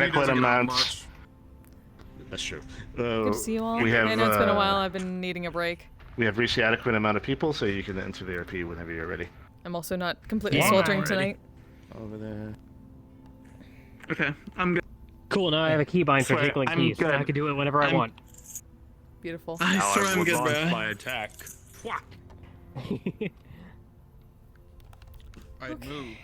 adequate amount. That's true. Good to see you all. We have, I know it's been a while. I've been needing a break. We have reached the adequate amount of people, so you can enter the RP whenever you're ready. I'm also not completely soldiering tonight. Over there. Okay, I'm good. Cool, now I have a keybind for tickling keys, so I can do it whenever I want. Beautiful. I swear I'm good, bro. My attack. I'd move.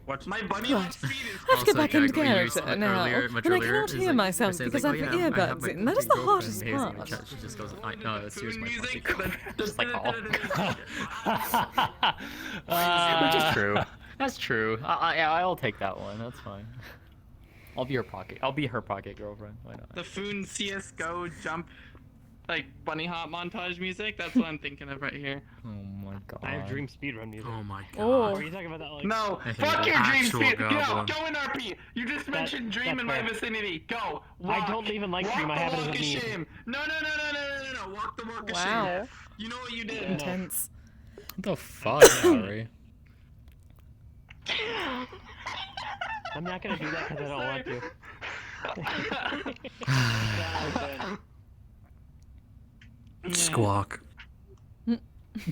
What's My bunny on speed is I have to get back into character now, but I cannot hear myself because I have earbuds in. That is the hardest part. She just goes, no, that's here's my music. Just like, oh. Which is true. That's true. Yeah, I'll take that one. That's fine. I'll be her pocket. I'll be her pocket girlfriend. Why not? The Foon CS:GO jump, like bunny hop montage music. That's what I'm thinking of right here. Oh my god. I have dream speedrun music. Oh my god. Oh. Are you talking about that like... No, I think fuck the your dream actual speed. goblin. Go in RP. You just mentioned dream in my vicinity. Go. Walk. I don't even like dream. I have it as a meme. Shame. No. Walk the walk of Wow. shame. You know what you did. Intense. What the fuck, Harry? I'm not gonna do that because I don't want to. Squawk.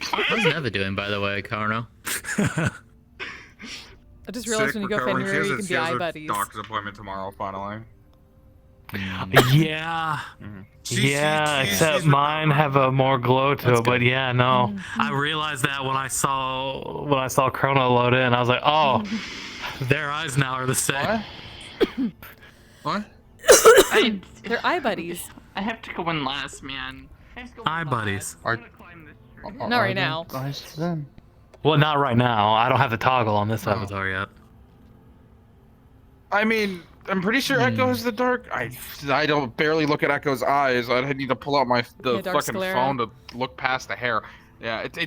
How's Neva doing, by the way, Carno? I just realized when you go Fenrir, you can be eye buddies. Doctor's appointment tomorrow, finally. Yeah. Yeah, except mine have a more glow to it, but yeah, no. I realized that when I saw Chrono load in, I was like, oh, their eyes now are the same. What? They're eye buddies. I have to go in last, man. I have to go in Eye last. buddies. I'm gonna climb this tree. Not right now. Well, not right now. I don't have the toggle on this avatar yet. I mean, I'm pretty sure Echo has the dark. I don't barely look at Echo's eyes. I'd need to pull out the dark fucking sclera. phone to look past the hair. Yeah, it's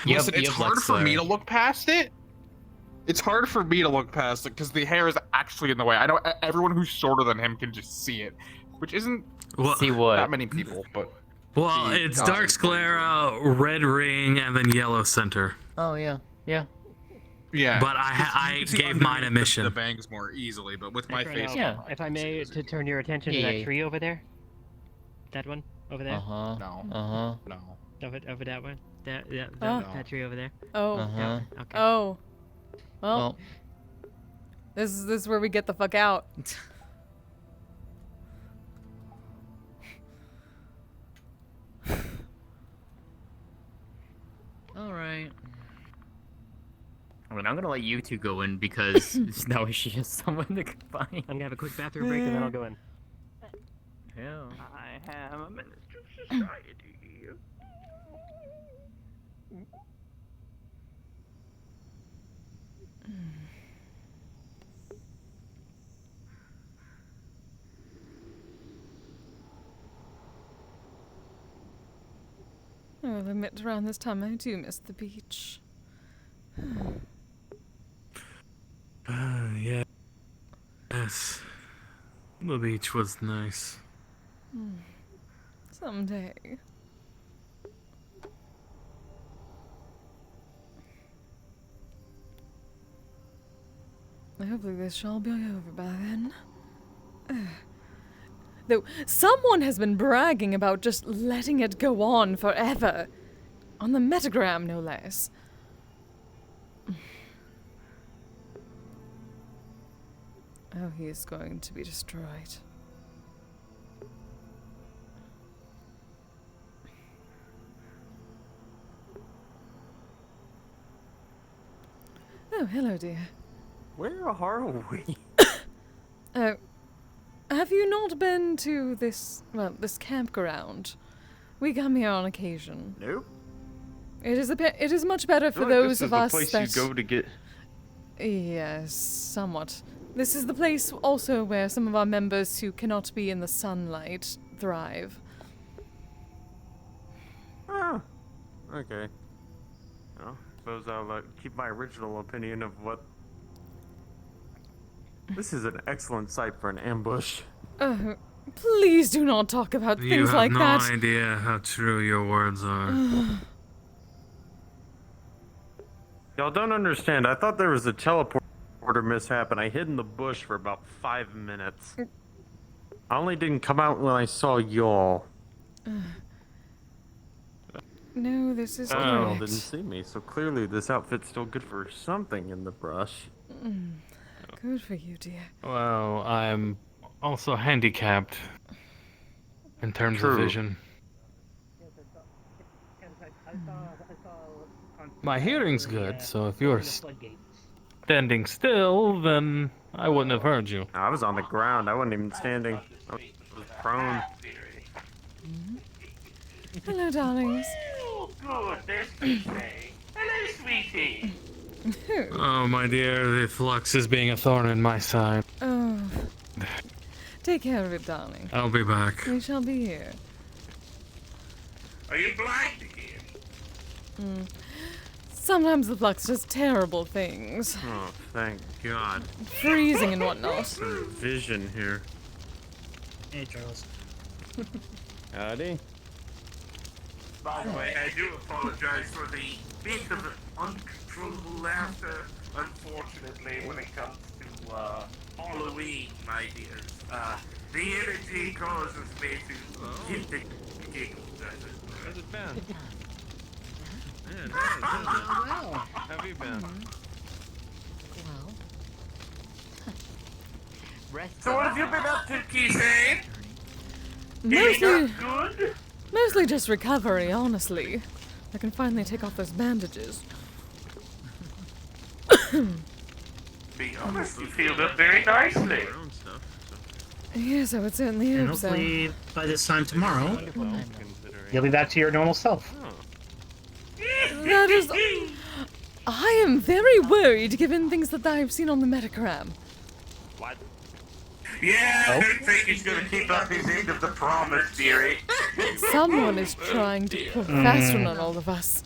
You have- listen. you It's have hard Lex for me there. to look past it. It's hard for me to look past it because the hair is actually in the way. I know everyone who's shorter than him can just see it, which isn't Well, See what? that many people, but. well, it's dark sclera, red ring, and then yellow center. Oh, yeah. Yeah. Yeah. But I gave mine a mission. The bangs more easily, but with my face. Yeah. If I may, to turn your attention to that tree over there. That one over there. Uh-huh. No. Uh-huh. No. Over that one. Oh. That tree over there. Oh. Uh-huh. Okay. Oh. Well, Well, this is where we get the fuck out. alright. I mean, I'm gonna let you two go in because now she has someone to find. I'm gonna have a quick bathroom break and then I'll go in. Yeah. I have a minister of society. Oh, I'll admit around this time I do miss the beach. Yeah. Yes. The beach was nice. Someday. Hopefully this shall be over by then. Though someone has been bragging about just letting it go on forever. On the metagram, no less. Oh, he is going to be destroyed. Oh, hello, dear. Where are we? Oh, have you not been to this campground? We come here on occasion. Nope. It is much better for I feel like those this of is the us place that... you go to get. Yes, somewhat. This is the place also where some of our members who cannot be in the sunlight thrive. Ah, okay. Well, suppose I'll keep my original opinion of what... This is an excellent site for an ambush. Oh, please do not talk about You things have like no that. idea how true your words are. Y'all don't understand. I thought there was a teleport teleporter mishap, and I hid in the bush for about 5 minutes. I only didn't come out when I saw y'all. No, this is Y'all correct. didn't see me, so clearly this outfit's still good for something in the brush. Good for you, dear. Well, I'm also handicapped in terms of True. vision. My hearing's good, so if you were standing still, then I wouldn't have heard you. I was on the ground. I wasn't even standing. I was prone. Hello, darlings. Good, there's Kise. Hello, sweetie. Oh, my dear, the flux is being a thorn in my side. Oh. Take care of it, darling. I'll be back. We shall be here. Are you blind again? Sometimes the flux does terrible things. Oh, thank God. Freezing and whatnot. Some vision here. Hey, Charles. Howdy. By the way, I do apologize for the bit of uncontrollable laughter, unfortunately, when it comes to Halloween, my dears. The energy causes me to hit the giggles. How's it been? Yeah, how have you been? So what have you been up to, Kise? Mostly, Good? mostly just recovery, honestly. I can finally take off those bandages. Be honest, you healed up very nicely. Your own stuff, so Yes, I would certainly And hope so. hopefully by this time tomorrow, considering. you'll be back to your normal self. That is... I am very worried given things that I've seen on the Metagram. What? Yeah, I don't think he's gonna keep up his end of the promise, dearie. Someone is trying to put faster on all of us.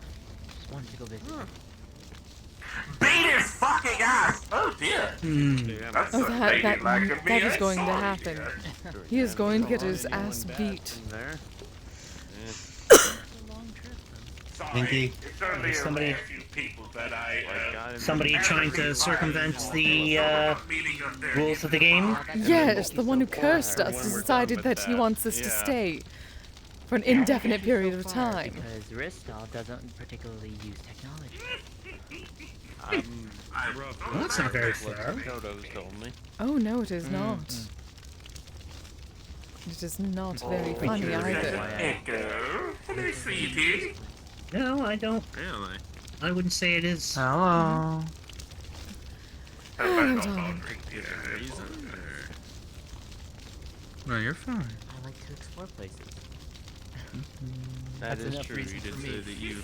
Just wanted to go visit. Beat his fucking ass! Oh dear. That's Oh, a that ladylike of me. is I'm going to sorry, happen. dear. He is going to get his ass beat. In there. Sorry, Pinky, it's only somebody- a few people that I, Somebody trying to circumvent the meeting up there. rules of the game? Yes, the one who cursed us has decided that he wants us to stay for an indefinite period of time. Because Ristal doesn't particularly use technology. Well, that's not very fair. Dodo's told me. Oh no, it is not. It is not very funny either. Echo. Hello, sweetie. No, I don't. Really? I wouldn't say it is. Hello, darling. Reason? No, you're fine. I like to explore places. That That's is enough true. reason You did for say me. that you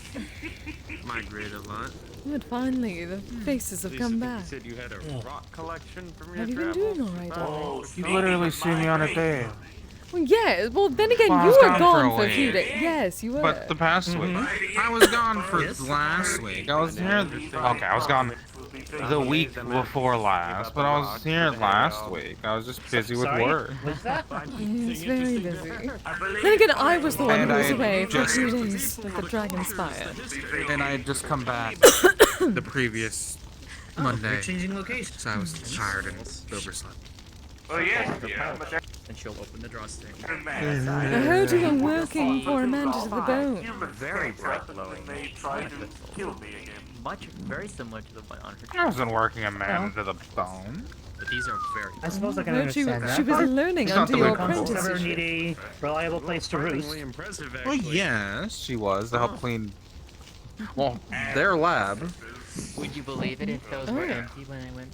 migrate a lot. But finally, the faces have come back. You said you had a rock collection from your Have you been travels. doing alright, darling? You literally see me on a day. Well, yeah, well, then again, Well, I you was were gone gone for for a a few week. days. Yes, you were. But the past week, I was gone for last week. I was here. Okay, I was gone the week before last, but I was here last week. I was just busy with Sorry? work. What's that? He's very busy. Then again, I was the one And who was I away for a just- few days with the Dragon Spire. And I had just come back the previous Monday, You're changing locations. so I was tired and overslept. Oh, yes, dear. But And she'll open the drawstring. I heard you were working for Amanda to the bone. very bright glowing. They try to kill me again. Much, very similar to the one on her. I wasn't working a man to the bone. But these are very. I suppose I can Heard she understand that. was learning It's not under the way your Constance Never apprenticeship. need a reliable place to roost. Surprisingly impressive, Well, actually. yes, she was to help clean. Well, their lab. Would you believe it if those Oh, were yeah. empty when I went?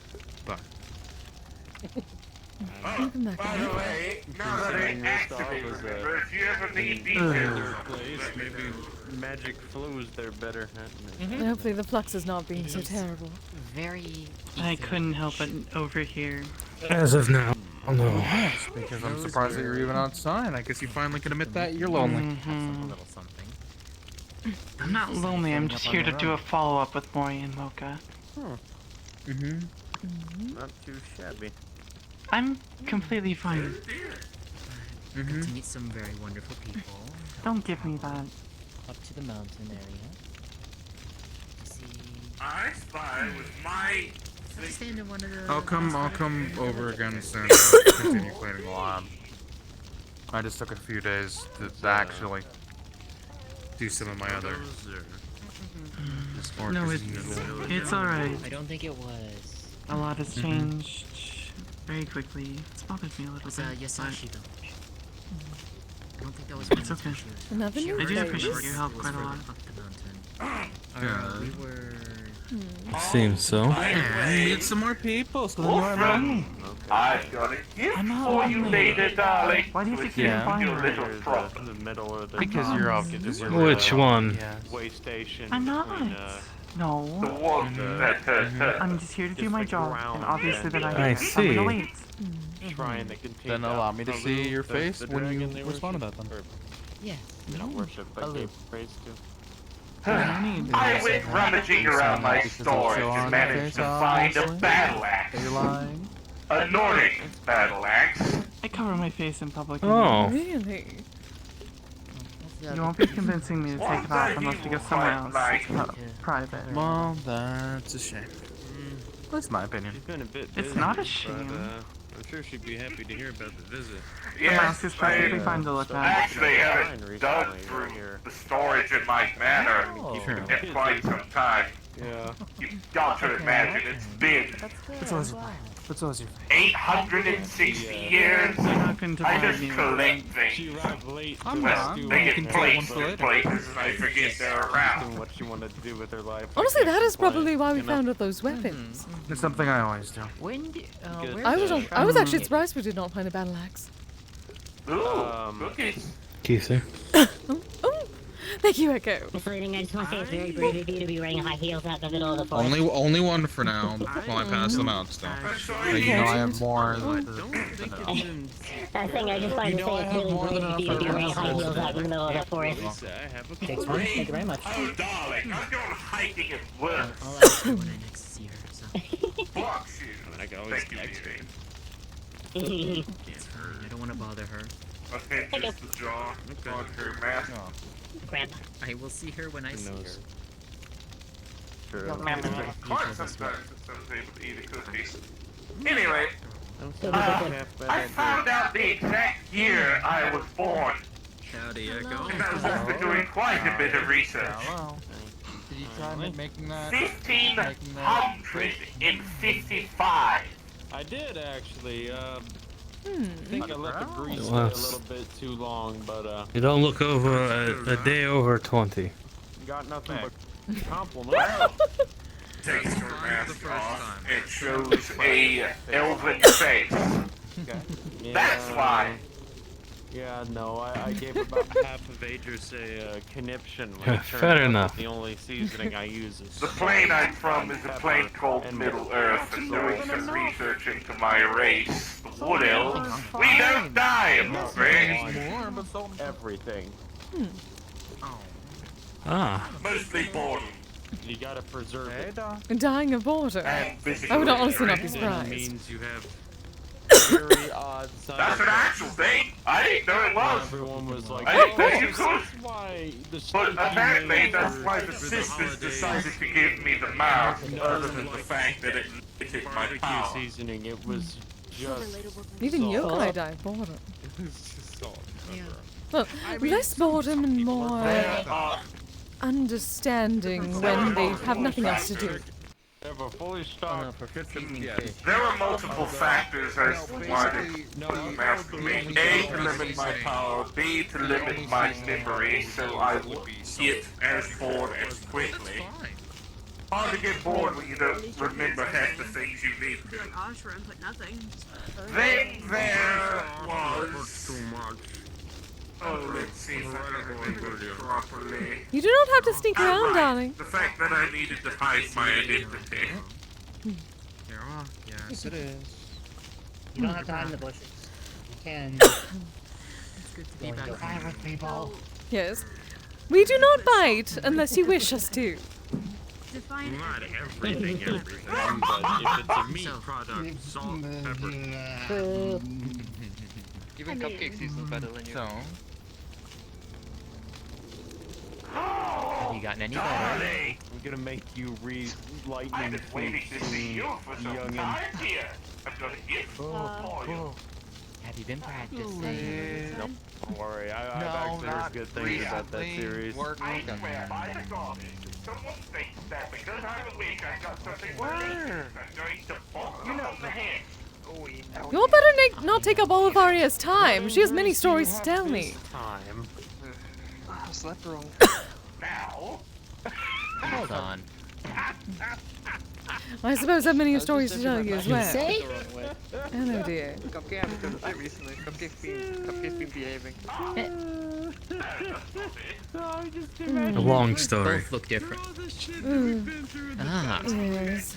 Welcome back, By darling. the way, now that I Considering your style activate, was, remember, if you ever need Their details, place, maybe magic flows there better. And hopefully the flux is not being so terrible. Very. I easy. couldn't help but overhear. As of now, no. Because I'm surprised that you're even outside. I guess you finally can admit that you're lonely. A little something. I'm not lonely, I'm just here to do a follow-up with Mori and Mocha. Not too shabby. I'm completely fine. To meet some very wonderful people. Don't give me that. Up to the mountain area. To see. I spy with my Stand in one of the. I'll come over again soon. Continue cleaning the lab. I just took a few days to actually do some of my other. No, it's alright. I don't think it was. A lot has changed very quickly. It's bothered me a little It was bit. Yasashi though. I don't think that was. It's okay. Another new I do place? appreciate your help quite a lot. We were. Seems so. Meet some more people, so then you are lonely. I've got a gift for you, lady darling. Why do you think you Yeah. can find Your her? little problem. In the middle of the Because you're up. Which one? way station. I'm not. between, The No. one that I'm just here to do my like job, ground and obviously then I I'm see. gonna wait. shrine that contains Then allow me to see your face the when you dragon they respond to worship, that then. or, Yeah. not worship, but gave praise to. I went rummaging around my storage and managed to find a battle axe. Are you lying? A Nordic battle axe. I cover my face in public. Oh. Really? You won't be convincing me to take it off unless we go somewhere else. It's private. Well, that's a shame. That's my opinion. She's been a bit It's busy, not a but, shame. I'm sure she'd be happy to hear about the visit. The mask is perfectly fine to look at. Actually haven't dug through the storage in my manor in quite some time. Yeah. You've got to imagine it's been What's always your face? What's always your face? 860 years. You're not going to I bother just me. collect She things. arrived late. I'm Well, not. they You get can take one placed for in later. places and I forget they're around. Doing what she wanted to do with her life. Honestly, that is Why, probably why we you know? found all those weapons. It's something I always do. When did? Good. I was where I was actually surprised we did not find a battle axe. Ooh, cookies. Kise. Oh, thank you, Echo. Mr. Leading, I just want to say it's very brave of you to be wearing high heels out in the middle of the forest. Only one for now. While I pass them out still. But you know I have more. I think I just wanted to say it's really brave of you to be wearing high heels out in the middle of the forest. Thanks, man. Thank you very much. Oh, darling, I'm going hiking at work. I'll ask her when I next see her. So. Fuck you. I can always Thank you, text her. Evie. It's fine. I don't want to bother her. Okay, just the jaw. Got her mask. Grandpa. I will see her when I see her. True. Quite sometimes since I was able to eat the cookies. Anyway, I found out the exact year I was born. Howdy, Echo. And I was after doing quite a bit of research. Did you try making that? 1555. I did actually. I think I let the grease stay a Yes. little bit too long, but You don't look over a day over 20. got nothing but compliments. Takes her mask off and shows a elven face. That's why. Yeah, no, I gave about half of Adris a conniption. When it Fair turned out enough. that the only seasoning I use is The plane I'm from is a plane called Middle Earth, and doing some research into my race, the Wood Elves, we don't die, I'm afraid. everything. Ah. Mostly boredom You gotta preserve it. Dying of boredom. and physical I would honestly not be injury. That surprised. means you have very odd side That's an effects. actual thing. I didn't know it was. Everyone was like, I didn't know "Oh, you this could." is why the But sticky apparently made that's for- why the for sisters holidays. decided to give me the mouth, other than the fact that it limited my Barbecue power. seasoning, it was just Even salt. Yokai die of boredom. It was just salt. Yeah. Well, less boredom and more understanding when they have nothing else to do. Have a fully stocked kitchen. There were multiple factors as to why they put the mask on me. A, to limit my power. B, to limit my memory, so I would get as bored as quickly. Hard to get bored when you don't remember half the things you need to. Then there was... Oh, let's see if I can remember it properly. You do not have to sneak around, darling. The fact that I needed to hide my identity. Yes, it is. You don't have to hide in the bushes. You can. It's good to be back. Hi with people. Yes. We do not bite unless you wish us to. Not everything, but if it's a meat product, salt, pepper. Even cupcake season's better than you. So, Have you gotten any better? gonna make you read I've lightning been waiting to see you for some youngin. time here. I've got a gift for you. Have you been practicing? Nope, don't worry. I've No, actually heard not good things about that recently. series. I swear by the gods, someone thinks that because I'm weak, I've got something worse. I'm going to bonk them on the head. You all better not take up all of Arya's time. She has many stories to tell me. Time. Slept wrong. Now, Hold on. I suppose I have many stories to tell you as well. Say? Oh dear. Cupcake hasn't done that recently. Cupcake's been behaving. A long story. Both look different. Mm. Ah. Yes.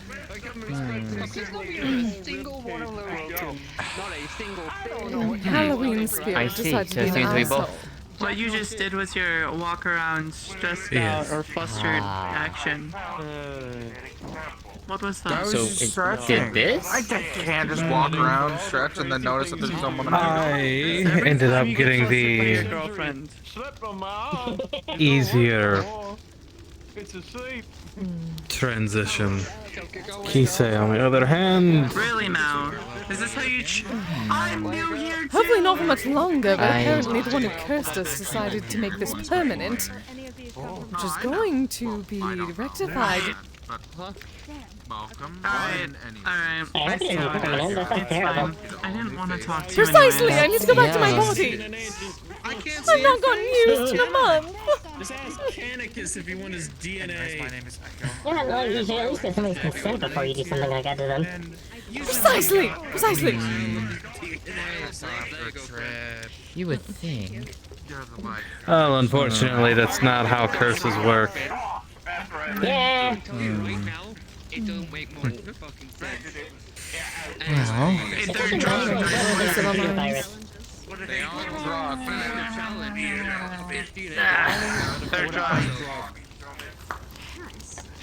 Halloween I spirit see, decided to so be it an seems we asshole. both- What you just did was your walk around stressed Yes. out or flustered Ah. action. What was that? I was So just it stretching. did this? I can't just walk around, stretch, and then notice that there's someone. I ended up getting Your the girlfriend. easier It's asleep. transition. Kise, on the other hand, Really now? Is this how you I'm new here too! Hopefully not for much longer, but I- apparently the one who cursed us decided to make this permanent, which is going to be rectified. Welcome. Alright, alright. I I hope you see didn't how put it me in. is. That's It's terrible. fine. I didn't want to talk to you Precisely! I anyways. need to go back to my Yes. body! I can't I've not gotten used in a month! Just ask Canicus if you want his DNA. My name is Echo. Yeah, no, you should at least get somebody's consent before you do something like that to them. Precisely! Precisely! You would think. well, unfortunately, that's not how curses work. Yeah! It don't make more fucking sense. Well, Especially now you're a virus. They all draw. They're dry.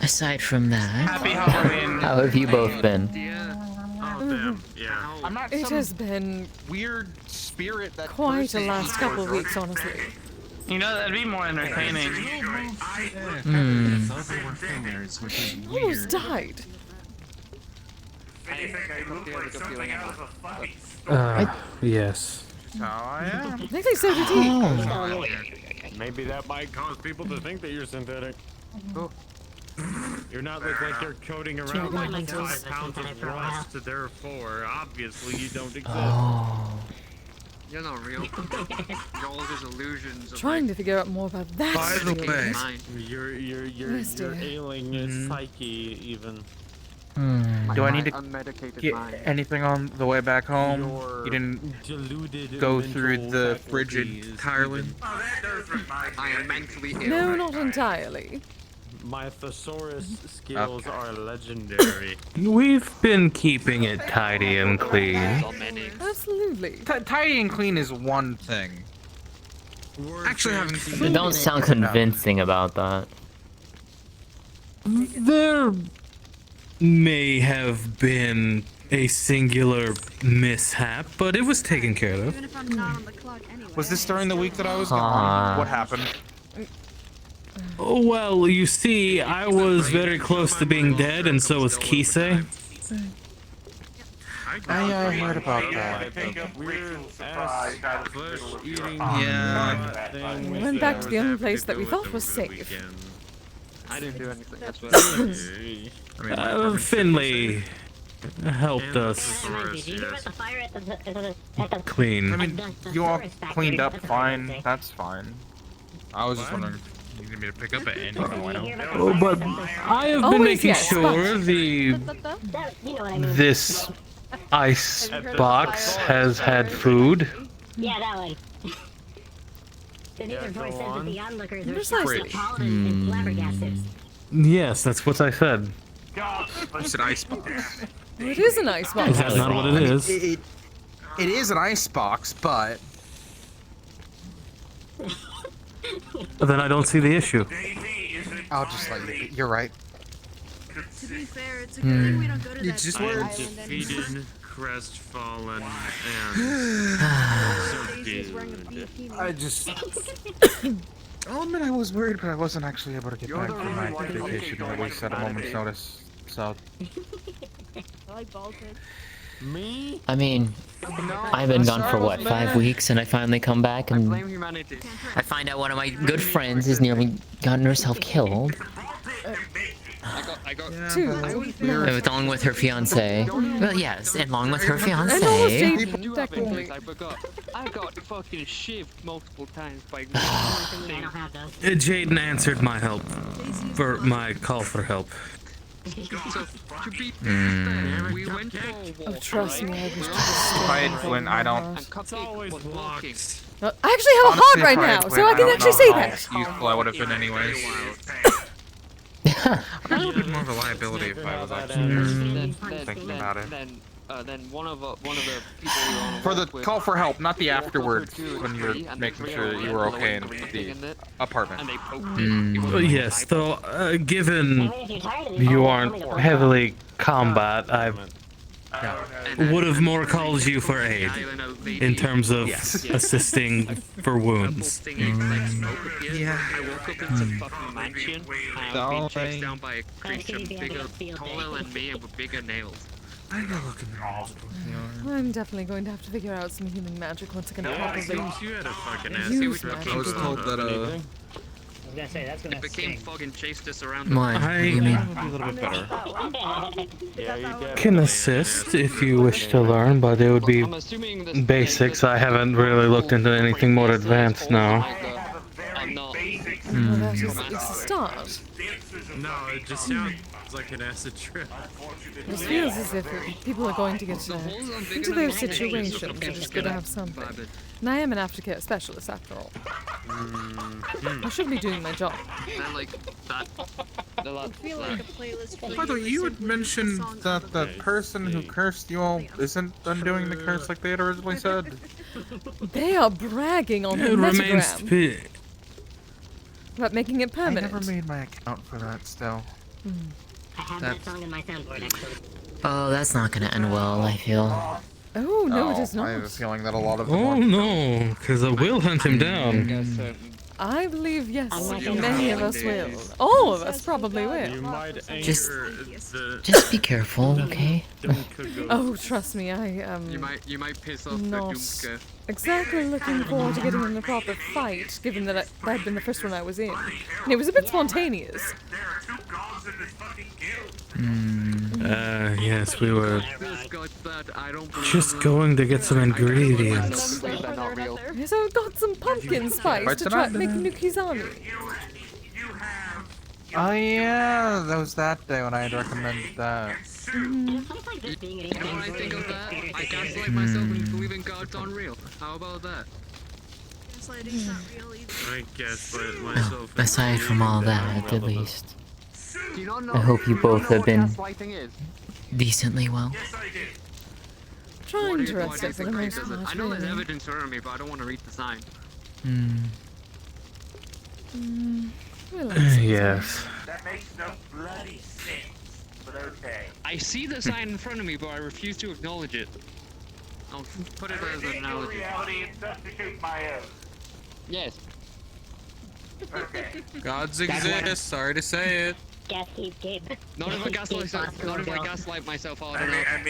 Aside from that, Happy Halloween. how have you both been? Oh damn. Yeah. I'm not It some has been weird spirit that quite a curses last people. couple of weeks, honestly. You know, that'd be more entertaining. hmm. Almost died. Yes. So I am. I think they so did he. Maybe that might cause people to think that you're synthetic. You're not look like you're coating around like 5 pounds of rust, therefore, obviously you don't exist. You're not real. Y'all is illusions of Trying to figure out more about that. By the feeling. way, You're Yes, you're dear. ailing your psyche even. do I need to unmedicated get mind. anything on the way back home? Your You didn't deluded go through mental the faculties frigid entirely? even. I am mentally ill. No, not entirely. My thesaurus skills are legendary. We've been keeping it tidy and clean. Absolutely. Tidy and clean is one thing. Actually, having Don't sound convincing about that. There may have been a singular mishap, but it was taken care of. Was this during the week that I was gone? What happened? Oh, well, you see, I was very close to being dead, and so was Kise. I heard about that. Yeah. We went back to the only place that we thought was safe. I didn't do anything. That's what Finley helped us Did you get the fire at the clean. I mean, you all cleaned up fine. That's fine. I was just wondering if you needed me to pick up at any point. Oh, but I have been Always making yes, sure the you know what I mean. this ice box has had food. Yeah, that one. The native voice says that the onlookers are Precisely. appalled and flabbergasted. Yes, that's what I said. It's an ice box. It is a nice Is box. that not what it is? It is an ice box, but Then I don't see the issue. I'll just let you. You're right. To be fair, it's a good thing we don't go to It's just I am words. defeated, crestfallen, and subdued. I just. I'll admit I was worried, but I wasn't actually able to get back from my vacation at least at a moment's notice. So. I like Baltic. Me? I mean, I've been gone for what, 5 weeks, and I finally come back and I find out one of my good friends has nearly gotten herself killed. I got Along with her fiance. Well, yes, and along with her fiance. And almost I Jaden, technically. I got fucking shivved multiple times by Jaden answered my help. For my call for help. So, to be we went for a walk. Oh, trust me, I was just Fight when I don't. And Cupcake was walking. I actually have a heart right now, so I can actually say that. Useful I would have been anyways. I would have been more of a liability if I was actually thinking about it. Then one of the people we were on For the call for help, not the afterwards, when you were making sure you were okay in the apartment. Yes, though, given you aren't heavily combat, I would have more called you for aid in terms of assisting for wounds. Yeah. I woke up in some fucking mansion and I was being chased down by a creature bigger, taller than me and with bigger nails. I gotta look in the hospital. I'm definitely going to have to figure out some healing magic once again. Probably You had a fucking ass. use I magic. was told that I was gonna say, that's gonna It became sting. fog and chased us around. Why? You mean? a little bit better. Can assist if you wish to learn, but it would be I'm assuming this basics. I haven't really looked into anything more advanced now. I'm not. Well, that is at least a start. No, it just sounds like an acid trip. It feels as if people are going to get into those situations. It's just good to have something. And I am an aftercare specialist after all. I should be doing my job. Then like that. I feel like a playlist for By the way, you had mentioned that the person who cursed you all isn't undoing the curse like they had originally said. They are bragging on the It remains metagram about making it I permanent. never made my account for that still. I have that song in my soundboard, actually. Oh, that's not gonna end well, I feel. Oh, no, it is I have a not. feeling that a lot of them Oh are- no, because I will hunt him down. I believe, yes, Unlike many of us will. All of us probably will. might Just- the Just be careful, okay? Oh, trust me, You might piss off the not Doomska. exactly looking forward to getting in a proper fight, given that that had been the first one I was in. And it was a bit spontaneous. Yes, we were This got that I don't believe just going to get some ingredients. they're not real. So I got some pumpkin spice What's to try tonight? make new kizami. Oh yeah, that was that day when I had recommended that. It feels like this being an You know what I think of that? I gaslight myself and believe in God's unreal. How about that? Gaslighting's not real either. I guess myself. Aside from all that, at least. Do you not know, I hope you both have what been gaslighting is? decently well. Trying to What rest is it for the the great most does it? I part, know there's really. evidence around me, but I don't want to read the sign. Relax. Yes. That makes no bloody sense, but okay. I see the sign in front of me, but I refuse to acknowledge it. I'll put it as an analogy. reality and substitute my own. Yes. Okay. Gods exist, sorry to say it. gas keep. Not if I gaslight myself, I don't know. I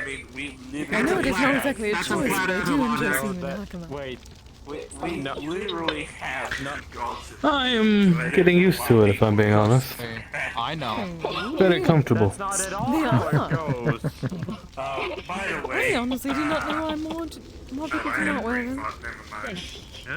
mean, we live I know it is not in exactly a choice, but I do enjoy seeing the Nakama. Wait. we literally have gods. I am getting used to it, if I'm being honest. I know. Very comfortable. Not at all They how are. it goes. By the I way, honestly do not know why more people do not wear them. never mind.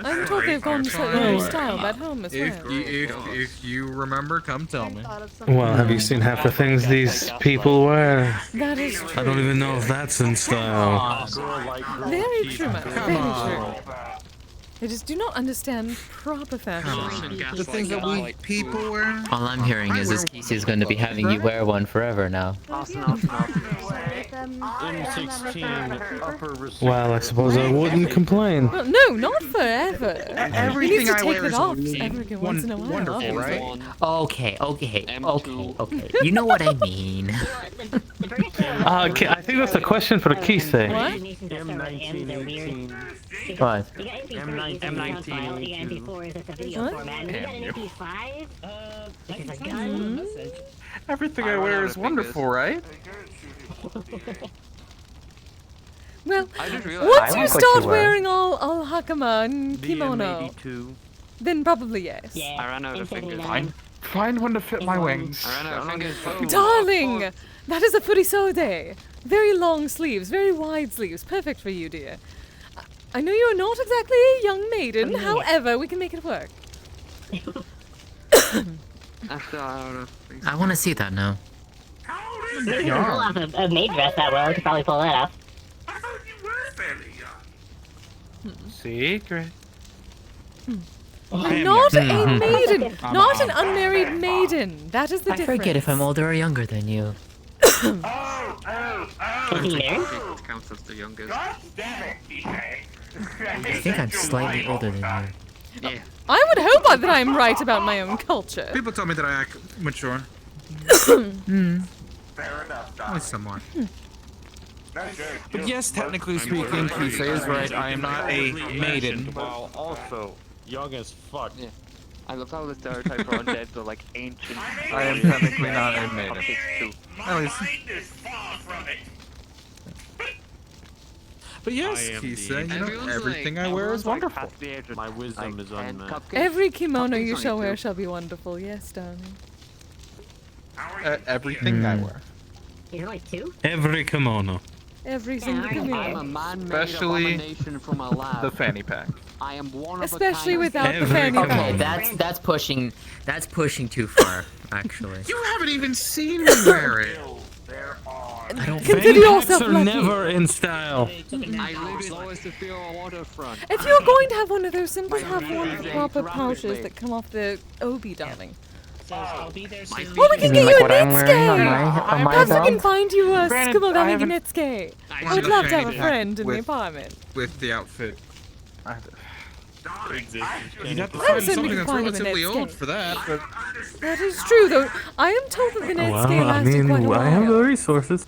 I'm told they've gone slightly new style back home as well. If you remember, come tell me. Well, have you seen half the things these people wear? That is I true. don't even know if that's in style. Very true, man. Very true. They just do not understand proper fashion. The things that we people wear. All I'm hearing is this Kise is going to be having you wear one forever now. M16 upper restrict. Well, I suppose I wouldn't complain. Well, no, not forever. Everything He needs to I take wear it is off every once in a while. wonderful, obviously. right? Okay. You know what I mean. I think that's a question for Kise. What? M1918. What? M19. Everything I wear is wonderful, right? Well, I just realized once I you like what start you wear. wearing all hakama and kimono, then probably yes. I ran out of fingers. Find one to fit my wings. I ran out of fingers. Darling, that is a furisode. Very long sleeves, very wide sleeves, perfect for you, dear. I know you are not exactly a young maiden, however, we can make it work. I want to see that now. Maybe you can pull off a maid dress that well. You could probably pull that off. Secret. Not a maiden, not an unmarried maiden. That is the I difference. forget if I'm older or younger than you. Is he married? Counts as the youngest. I think I'm slightly older than you. Yeah. I would hope that I'm right about my own culture. People tell me that I act mature. Fair enough, Only somewhat. But Just yes, technically speaking, Kise is right. I am not a maiden. While also young as fuck. Yeah. I love how the stereotype for undead are like ancient. I am technically not a maiden. At least. But yes, Kise, you know, everything I wear is wonderful. My wisdom is unmatched. Every kimono you shall wear shall be wonderful. Yes, darling. Everything I wear. You're like 2? Every kimono. Every single I'm a kimono. man-made Especially abomination from a lab. the fanny pack. I am one of Especially a kind. without the fanny Okay, pack. that's pushing too far, actually. You haven't even seen me wear it. I don't Consider Fanny packs yourself are lucky. never in style. I live as low as the fear waterfront. If you're going to have one of those, simply have one of the proper pouches that come off the obi, darling. So I'll be there soon. Well, we can get you a Nitsuke! on my Perhaps we can belt? find you a Granted, I Skumogamigi haven't- Nitsuke. I One would of love the to have a fanny friend pack in the with- apartment. With the outfit. You'd have to I find certainly something can that's find him a relatively Nitsuke. old for that, but That is true, though. I am told that the Nitsuke Well, I lasted mean, quite a I have the while. resources.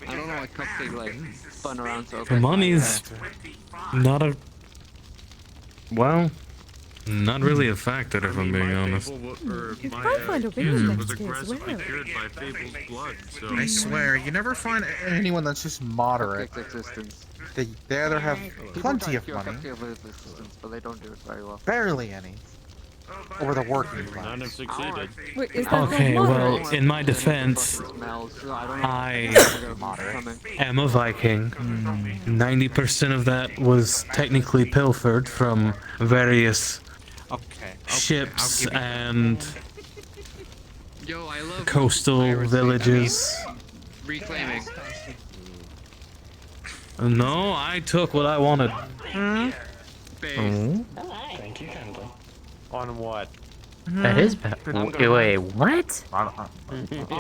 I don't know why Cupcake like spun around so The money's not a. Well, not really a factor if I'm being honest. You can probably find a women Nitsuke as well. I swear, you never find anyone that's just moderate. Cupcake's existence. They either have People plenty try of to cure money, Cupcake's existence, but they don't do it very well. barely any, or the working class. None have succeeded. Wait, is that Okay, called well, moderate? in my defense, I am a Viking. 90% of that was technically pilfered from various ships and Yo, I love coastal villages. reclaiming. No, I took what I wanted. Base. Thank you kindly. On what? That is bad. Wait, what? On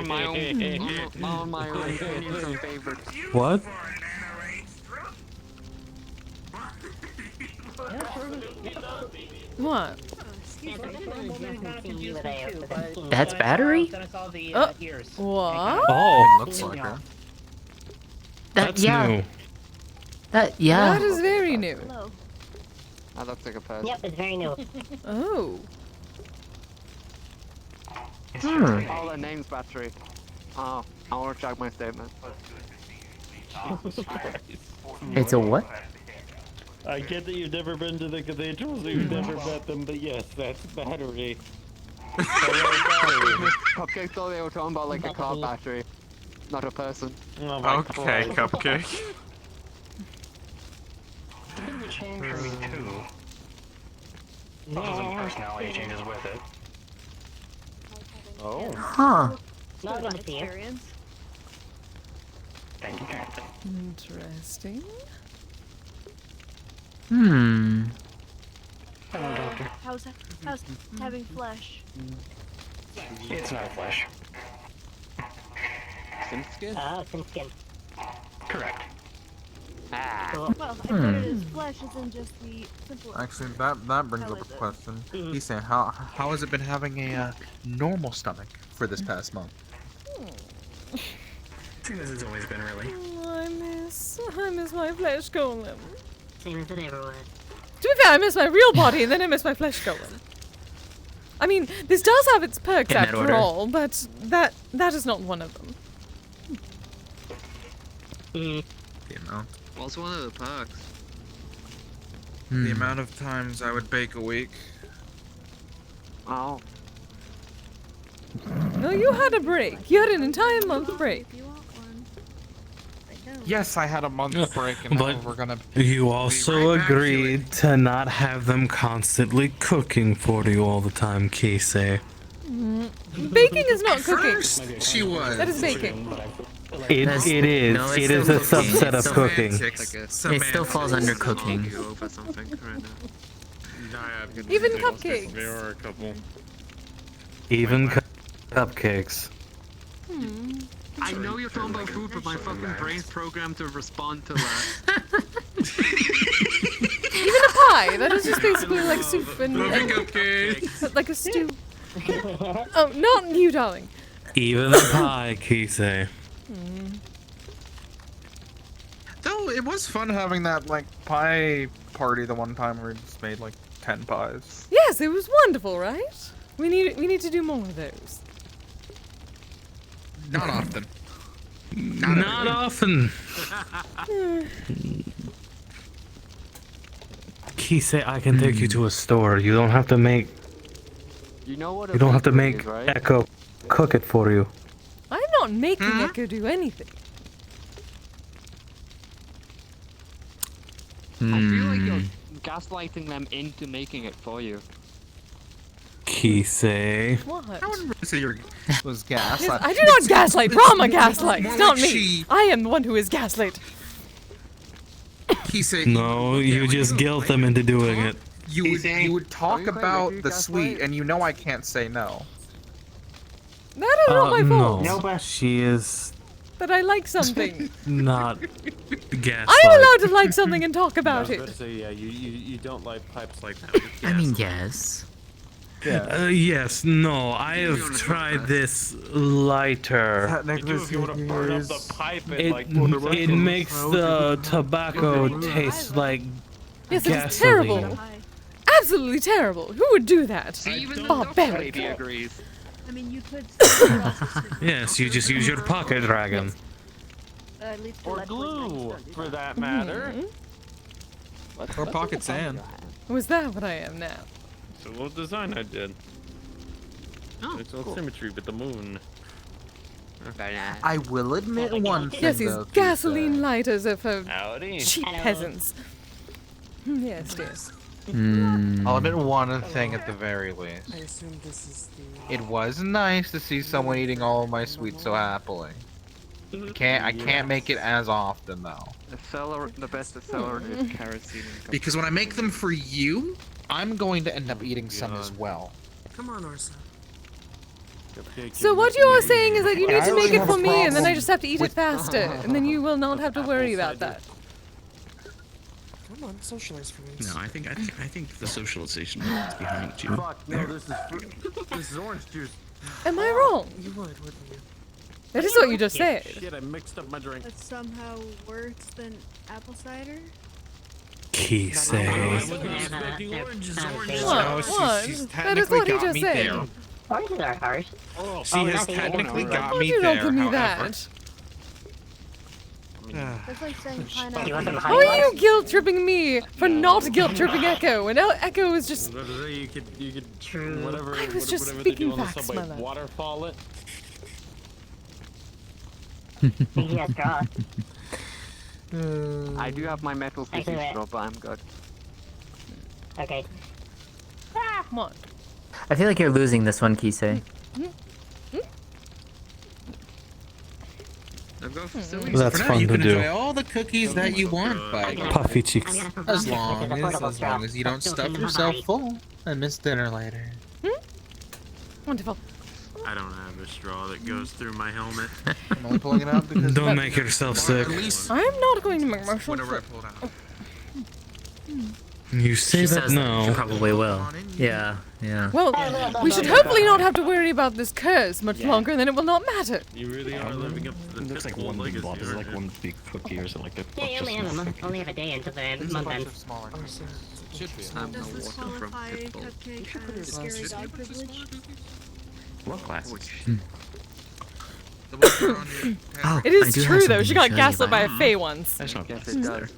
my own, on my own favorites. What? What? That's battery? What? Oh, Looks like it. that's yeah. new. That yeah. That is very new. That looks like a pet. Yep, it's very new. Oh. All the names battery. Oh, I want to check my statement. It's a what? I get that you've never been to the cathedrals, so you've never met them, but yes, that's battery. Cupcake thought they were talking about like a car battery, not a person. Oh my Okay, God. Cupcake. Personality changes with it. Oh. Huh. Not going to see you. Experience. Thank you kindly. Interesting. Hmm. Hello, doctor. How's having flesh? It's not flesh. Simskin? Simskin. Correct. Well, I thought it is flesh isn't just the simple. Actually, that brings How up a is it? question. He's saying, how has it been having a normal stomach for this past month? Same as it's always been, really. Oh, I miss my flesh golem. Same as it ever was. To be fair, I miss my real body and then I miss my flesh golem. I mean, this does have its perks In that after order. all, but that is not one of them. The amount. What's one of the perks? The amount of times I would bake a week. Oh. No, you had a break. You had an entire month break. Yes, I had a month break, and now we're gonna. You also agreed to not have them constantly cooking for you all the time, Kise. Baking is not cooking. First, she was. That is baking. It is. No, it's it is still a subset of cooking. cooking. It still falls under cooking. Even cupcakes. There are a couple. Even cupcakes. I know you're talking about food, but my fucking brain's programmed to respond to that. Even a pie. That is just basically like soup and like a stew. Oh, not you, darling. Even a pie, Kise. Though it was fun having that like pie party the one time where we just made like 10 pies. Yes, it was wonderful, right? We need to do more of those. Not often. Not often. Kise, I can take you to a store. You don't have to make. You know what? You don't have to make Echo cook it for you. I'm not making Echo do anything. I feel like you're gaslighting them into making it for you. Kise. What? I wouldn't say you was gas. Yes, I do not gaslight. Rama gaslights, not me. I am the one who is gaslit. No, you just guilt them into doing it. You would talk about the sweet, and you know I can't say no. That is not my fault. No, she is But I like something. not gaslight. I am allowed to like something and talk about it. So yeah, you don't light pipes like that. I mean, yes. Yes, no, I have tried this lighter. If you would have burned up the pipe and It makes the tobacco taste like Yes, it is gasoline. terrible. Absolutely terrible. Who would do that? Barbaric. agrees. I mean, you could. Yes, you just use your pocket dragon. Or glue, for that matter. Or pocket sand. Was that what I am now? It's a little design I did. It's all symmetry with the moon. I will admit one thing. Yes, these though, gasoline lighters are for Howdy. cheap peasants. Yes, dear. I'll admit one thing at the very least. I assume this is the. It was nice to see someone eating all of my sweets so happily. I can't make it as often though. The best seller is kerosene. Because when I make them for you, I'm going to end up eating some as well. Come on, Orsa. So what you are saying is that you need I to make really it have for a me, and then I problem just have to eat it faster, and then you will not have to worry about that. Come on, socialize for once. No, I think the socialization is behind you. Fuck, no, this is orange juice. Am I wrong? You would, wouldn't you? That is what you just said. Shit, I mixed up my drink. That's somehow worse than apple cider? Kise. What? That is what he just said. Oranges are harsh. She has technically got Why me you don't there, give me however. that? That's like saying You want pineapple. them How are you guilt tripping me for not guilt tripping Echo? And Echo is just. You could whatever. I was just whatever speaking they do on the facts, subway, my love. Waterfall it. He has straw. I do have my metal I fishing do it. straw, but I'm good. Okay. Come on. I feel like you're losing this one, Kise. That's fun you to can do. enjoy all the cookies that you want, but Puffy cheeks. as long as you don't stuff yourself full and miss dinner later. Wonderful. I don't have a straw that goes through my helmet. I'm only pulling it out because Don't make yourself sick. I'm not going to make myself whatever I sick. pulled out. You say She that says that. She now. probably will. Yeah, Yeah. Well, we should hopefully not have to worry about this curse much longer, and then it will not matter. You really are living up to the Looks like one big blob. Is it like one big cookie or something like that? Yeah, you only have only have a day until the month ends. Does this qualify Cupcake as scary dog privilege? What glasses? Oh, It I is do have true though. something She to got show you, gaslit by but- a fae once. That's not Yes, glasses it there. does.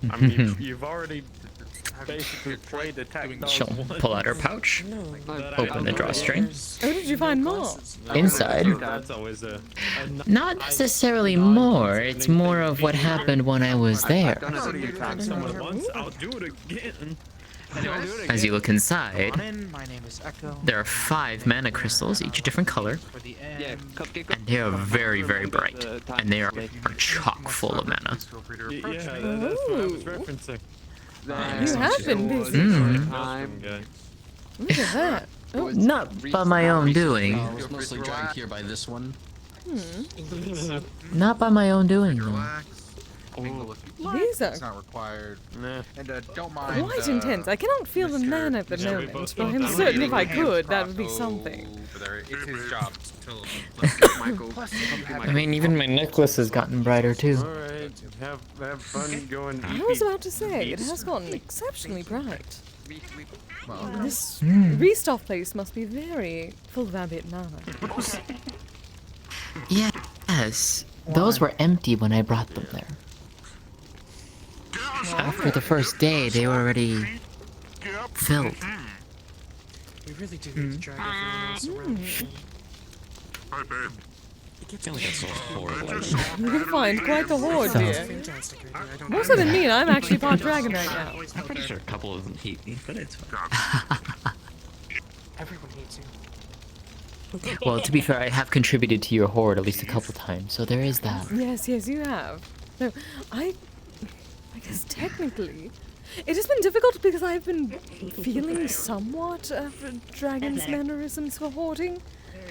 I mean, you've already basically played the tech dog She'll once. pull out her pouch, open the drawstring. Oh, did you find more? Inside, That's always a not necessarily more, it's more of what happened when I was there. Done it a few times. someone once. I'll do it again. As you look inside, My name is Echo. there are 5 mana crystals, each a different color, Yeah, Cupcake. and they are very, very bright, and they are chock full of mana. Yeah, that's what I was referencing. You have been busy. Time. Look at that. Oh, Not by my own doing. I was mostly dragged here by this one. Not by my own doing, though. these are not required. Nah. And don't mind. quite intense. I cannot feel the man at the Yeah, we moment, both but I'm don't. certain if I could, that would be something. It's his job. I mean, even my necklace has gotten brighter, too. Alright, have fun going. I was about to say, it has gotten exceptionally bright. This restock place must be very full of ambient mana. Yes, those were empty when I brought them there. After the first day, they were already filled. We really do need to drag everyone else around. Hi, babe. I feel like that's so horrible. You're gonna find quite the horde So- here. Fantastic idea. I don't More so than me, and I'm actually part dragon right now. I'm pretty sure a couple of them hate me, but it's fine. Everyone hates you. Well, to be fair, I have contributed to your horde at least a couple times, so there is that. Yes, yes, you have. No, I guess technically, it has been difficult because I've been feeling somewhat of a dragon's mannerisms for hoarding,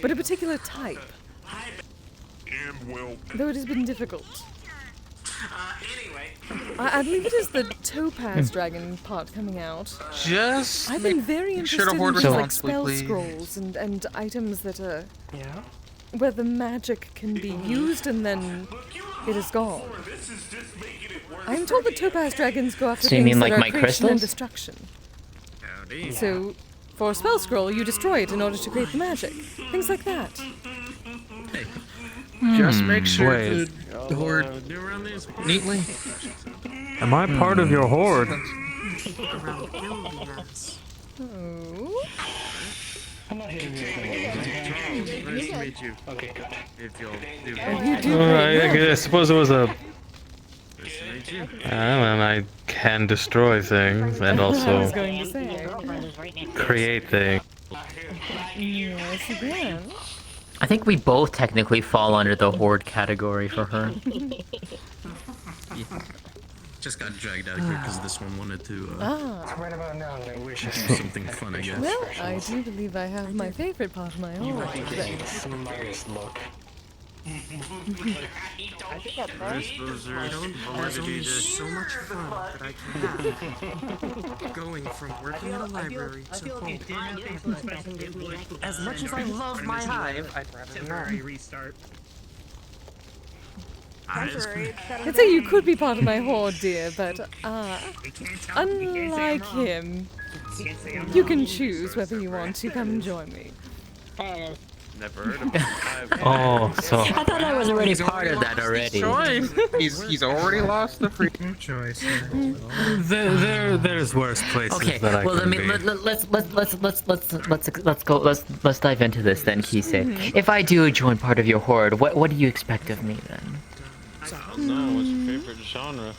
but a particular type. Though it has been difficult. I believe it is the topaz dragon part coming out. Just I've been very make sure interested to hoard in things like responsibly, spell please. scrolls and items that are Yeah? where the magic can be used and then it is gone. I'm told that topaz dragons go after So you things mean that like are my creation and crystals? destruction. So, for a spell scroll, you destroy it in order to create the magic. Things like that. Just make sure Wait. to hoard neatly. Am I part of your horde? Around the guild, yes. Oh. Nice to meet you. Okay, good. If you'll do Oh, you do I suppose it was a. nice to meet you. And I can destroy things and I was also going to say. create things. Yes, you can. I think we both technically fall under the horde category for her. Just got dragged out here because this one wanted to Ah. Right about now, I wish do something fun, I guess. Well, I do believe I have my favorite part of my own. Nice look. There's only so much fun that I can have. Going from working at a library to home. As much as I love my hive, I'd rather not. Restart. I'd say you could be part of my horde, dear, but unlike him, you can choose whether you want to come and join me. Never heard of it. Oh, so I thought I was already part of that already. He's already lost the freedom of choice. there's worse places Okay, that I well can let me be. let's dive into this then, Kise. If I do join part of your horde, what do you expect of me then? No, what's your favorite genre?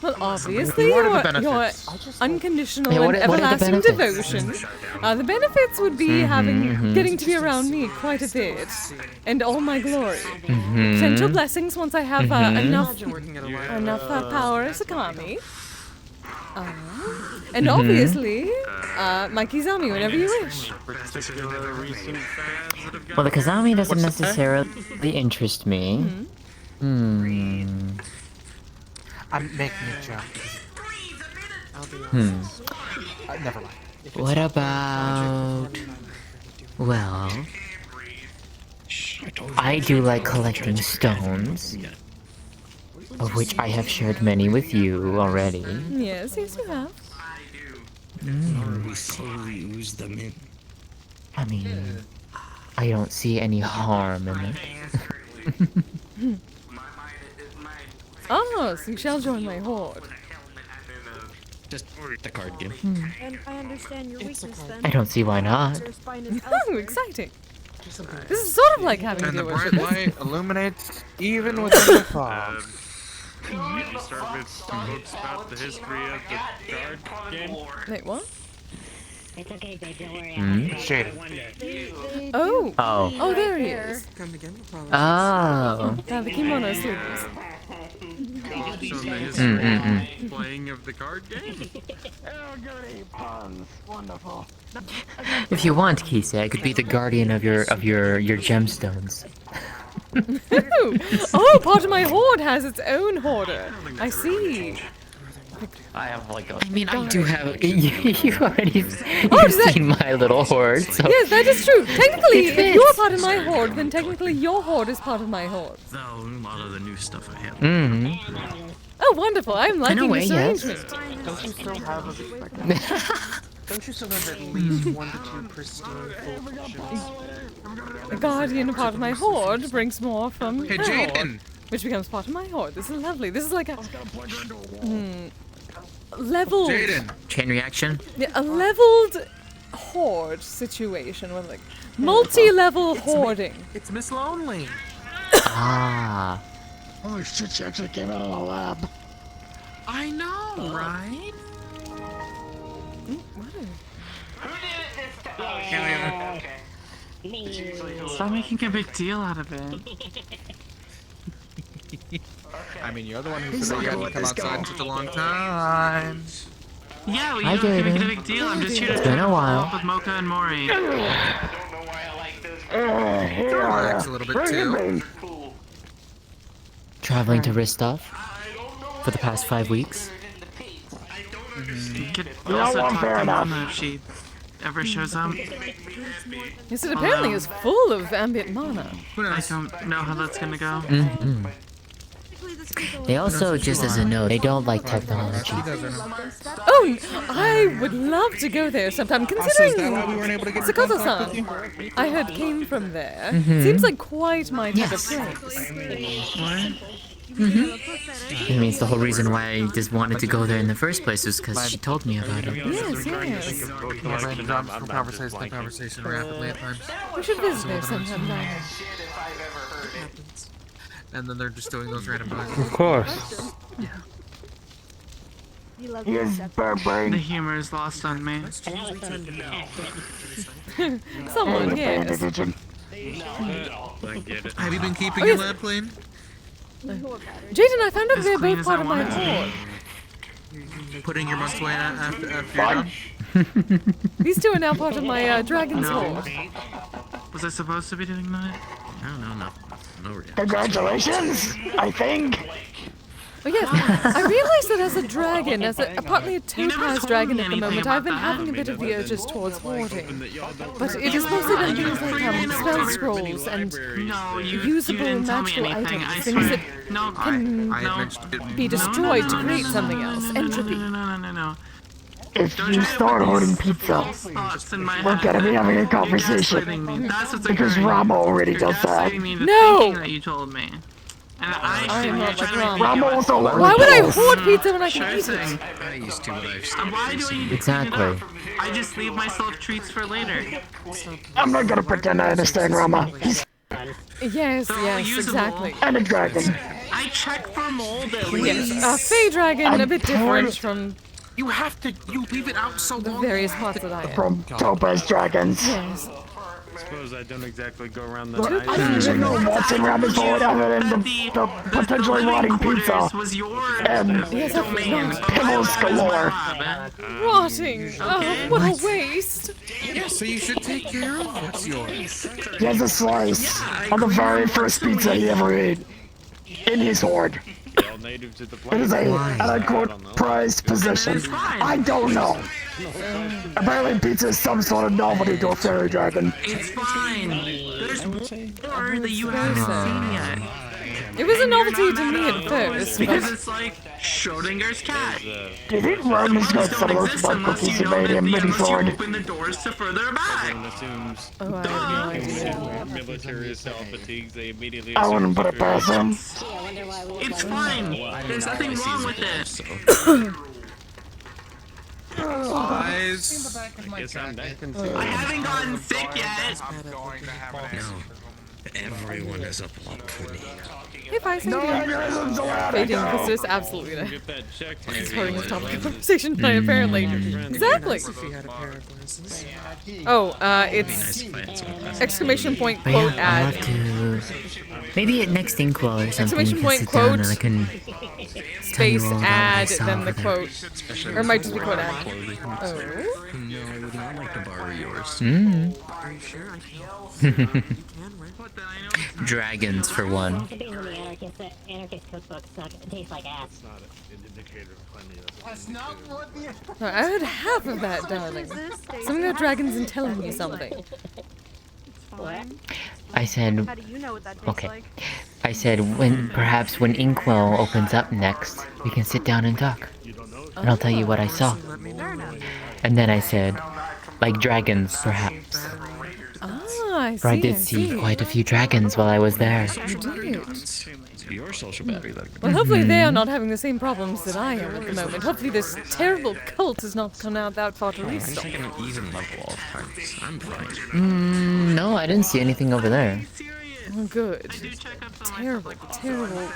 Well, obviously, What are the your benefits? unconditional Yeah, and what are the everlasting benefits? devotion. The benefits would be getting to be around me quite a bit, and all my glory. Potential blessings once I have enough power as a kami. And obviously, my Kizami whenever you wish. Particular recent fads that have Well, the gotten Kazami doesn't necessarily interest me. I'm making a joke. I'll be honest. Never mind. What about... Well... I do like collecting stones, of which I have shared many with you already. Yes, yes you have. We slowly ooze them in. I mean, I don't see any harm in it. Oh, so you shall join my horde. Just the card game. And I understand your weakness then. I don't see why not. Your spine is Oh, elsewhere. exciting. This is sort of like having And to the do with bright light illuminates even within the fog. You start with books about the history of the card game. Wait, what? It's okay, babe. Don't worry. Shady. Oh. Oh. Oh, there he is. Come again, Oh. Now the kimono sleeves. So the history playing of the card game. Oh, goody puns. Wonderful. If you want, Kise, I could be the guardian of your gemstones. Oh, part of my horde has its own hoarder. I see. I have like a. I mean, I do have. You already. Oh, You've seen my little horde. So. Yes, that is true. Technically, if you're part of my horde, then technically your horde is part of my horde. Though a lot of the new stuff I have. Oh, wonderful. I'm liking way, this yes. arrangement. Don't you still have Don't you still have at least 1 to 2 pristine full potions? The guardian part of my horde brings more from Hey, her Jaden! horde, which becomes part of my horde. This is lovely. This is like a leveled, Chain reaction. yeah, a leveled horde situation with like multi-level hoarding. It's Miss Lonely. Ah. Holy shit, she actually came out of the lab. I know, right? Stop making a big deal out of it. I mean, you're the one who said that you hadn't come outside in such a long time. Yeah, well, Hi, you don't have to make it a Jaden. big deal. I'm just here to It's been a while. up with Mocha and Mori. Relax a little bit too. Traveling to Ristov for the past 5 weeks. You could also talk to Mama if she ever shows up. Yes, it apparently is full of ambient mana. I don't know how that's gonna go. They also, just as a note, they don't like technology. Oh, I would love to go there sometime, considering Sakata-san, I heard came from there. Seems like quite my type of place. It means the whole reason why I just wanted to go there in the first place was because she told me about it. Yes, yes. Random jumps from conversation to conversation rapidly at times. We should visit there sometime, Diana. And then they're just doing those random noises. Of course. The humor is lost on me. Someone, yes. Have you been keeping your lab clean? Jaden, I found out they're clean both as part I of my want it to be. horde. Putting your months away after you're done? These two are now part of my dragon's horde. Was I supposed to be doing that? No reaction. Congratulations, I think. Oh yes, I realized that as a dragon, as a partly a topaz dragon at the moment, I've been having a bit of the urges towards hoarding. But it has mostly been things like spell scrolls and usable magical items, things that can be destroyed to create something else, entropy. No. If you start hoarding pizza, we're gonna be having a conversation. Because Rama already does that. No! That you told me. And I'm not like Rama. Rama also Why would I hoard pizza when I can eat it? I used to, but I've Why do I need to Exactly. clean it up? I just leave myself treats for later. I'm not gonna pretend I understand Rama. He's Yes, yes, exactly. and a dragon. I check for mold at least. Yes, a fey dragon, a bit different from You have to. You leave it out so the long. various parts that I am. From topaz dragons. Yes. I suppose I don't exactly go around the But I don't even know what's in Rama's hoard other than the potentially rotting pizza. And pebbles galore. Rotting. Oh, what a waste. Yeah, so you should take care of what's yours. He has a slice of the very first pizza he ever ate. In his hoard. native to the It is an unquote prized possession. I don't know. Apparently pizza is some sort of novelty to a fairy dragon. It's fine. There's more that you haven't seen yet. It was a novelty to me at first. Because it's like Schrodinger's cat. Do you think Roman's got some of those bug cookies he made in mini sword? Open the doors to further back. Assumes Oh, I have no idea. military assault fatigues, they immediately I wouldn't put it past him. It's fine. There's nothing wrong with it. Lies. I haven't gotten sick yet. Everyone is a block If I say fading emphasis, absolutely not. Starting this topic of conversation tonight, apparently. Exactly. Oh, it's exclamation point But quote yeah, I'll ad. have to... Maybe at next Inquo or something we Exclamation can point sit quote down and I can space tell you all about what I ad, saw then the over there. quote. Or it might just be quote ad. Oh. No, I would not like to borrow yours. Mm. Are you sure? I can. You can, right? Dragons, for one. Anarchist cookbooks taste like ass. It's not an indicator of cleanliness. That's not what the. No, I heard half of that, darling. Something about dragons and telling me something. I said... How do you know what that tastes Okay. like? I said, perhaps when Inkwell opens up next, we can sit down and talk. And I'll tell you what I saw. And then I said, like dragons, perhaps. Ah, I see. For I did see quite a few dragons while I was there. You did. Your social battery, though. Well, hopefully they are not having the same problems that I am at the moment. Hopefully this terrible cult has not come out that far to I'm restart. taking an even level all parts. I'm fine. No, I didn't see anything over there. Oh, good. Terrible, terrible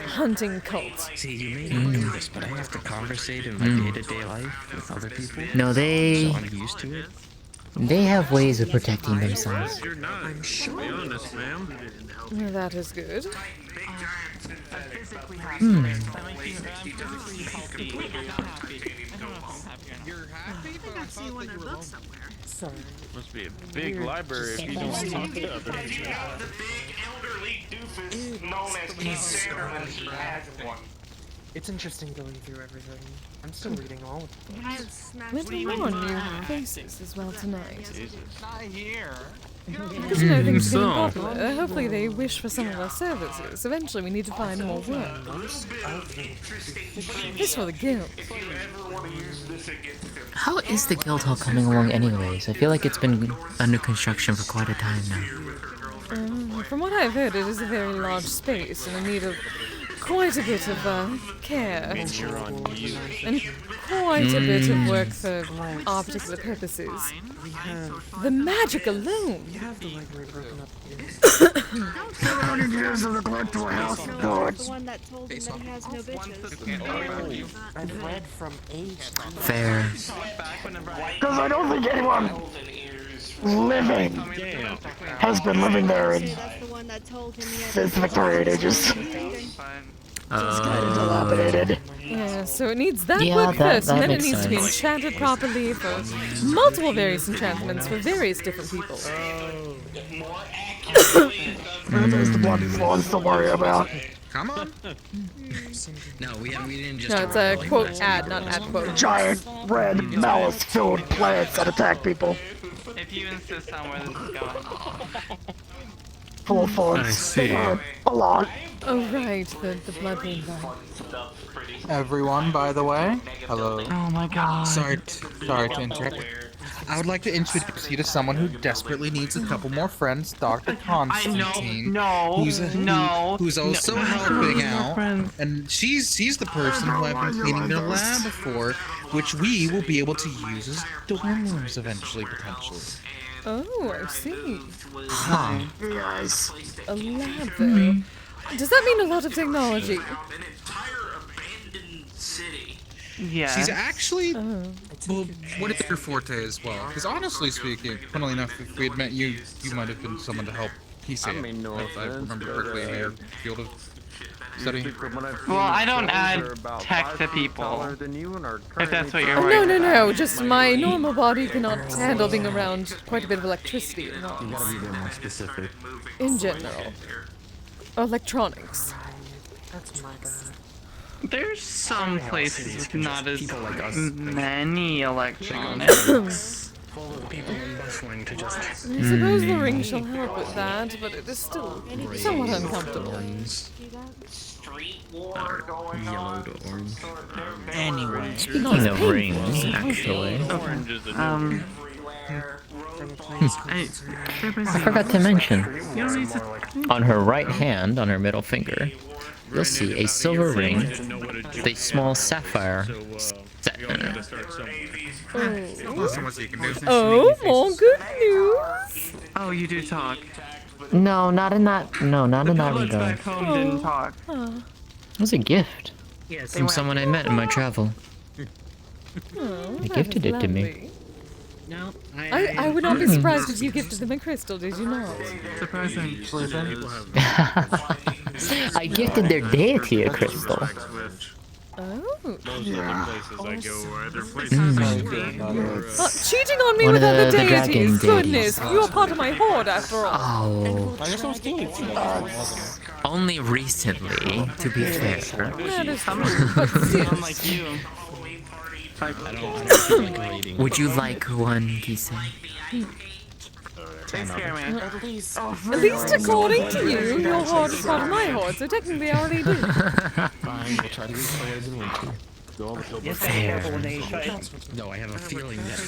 hunting cult. See, you may not know this, but I have to conversate in my day-to-day life with other people. No, So I'm used to it. they have ways of protecting themselves. I'm sure. Honest, ma'am. That is good. I've seen one in a book somewhere. Sorry. Must be a big library if you don't talk to other people. The big elderly doofus known as Kise, and he has one. It's interesting going through everything. I'm still reading all of them. Little more new faces as well tonight. Not here. Because you know things are getting popular. Hopefully they wish for some of our services. Eventually we need to find more work. This for the guild. How is the guild hall coming along anyways? I feel like it's been under construction for quite a time now. From what I've heard, it is a very large space and in need of quite a bit of care and quite a bit of work for our particular purposes. The magic alone. We have the library broken up here. 200 years of neglect to a house of God. The one that told him that he has no bitches. I've read from age. Fair. Because I don't think anyone living has been living there in That's the one that told him he had since the Victorian ages. It's kind of dilapidated. Yeah, so it needs that Yeah, work that- first, that and then it makes needs to be sense. enchanted properly for multiple various enchantments for various different people. There's the bloody swans to worry about. Come on. No, we didn't just. No, it's a quote ad, not ad quote. Giant red malice-filled plants that attack people. If you insist on where this is going. Full of thorns. I see. A lot. Oh right, the blood vein vine. Everyone, by the way, hello. Oh my god. Sorry to interrupt. I would like to introduce you to someone who desperately needs a couple more friends, Dr. Constantine. Who's also helping out. And she's the person who I've been cleaning their lab for, which we will be able to use as dorm rooms eventually, potentially. Oh, I see. Huh. Yes. A lab though. Does that mean a lot of technology? An entire abandoned city. Yeah. She's actually, well, what is your forte as well? Because honestly speaking, funnily enough, if we had met you, you might have been someone to help Kise, I mean, no if I offense, remember but, correctly in your field of study. Well, I don't add tech to people. If that's what you're Oh, worried about. no, just my normal body cannot handle being around quite a bit of electricity at once. You gotta be a bit more specific. In general. Electronics. That's my bad. There's some places with not as many electronics. Full of people bustling to just. I suppose the ring shall help with that, but it is still somewhat uncomfortable. Yellow to orange. Anyway. Speaking of rings, actually. I forgot to mention. On her right hand, on her middle finger, you'll see a silver ring with a small sapphire set in it. Oh, more good news! Oh, you do talk. No, not in that. No, not in that Kids regard. back home didn't talk. It was a gift from someone I met in my travel. They gifted it to me. No, I would not be surprised if you gifted them a crystal, did you not? Surprising. I gifted their deity a crystal. Oh. Yeah. Cheating on me One with of other the deities! dragon Goodness, deities. you are part of my horde after all. Oh. Only recently, to be fair. That is true, but still. Unlike you. Would you like one, Kise? Take care, man. At least according to you, your horde is part of my horde, so technically I already do. Fine, we'll try to get toys in winter. Fair. No, I have a feeling that.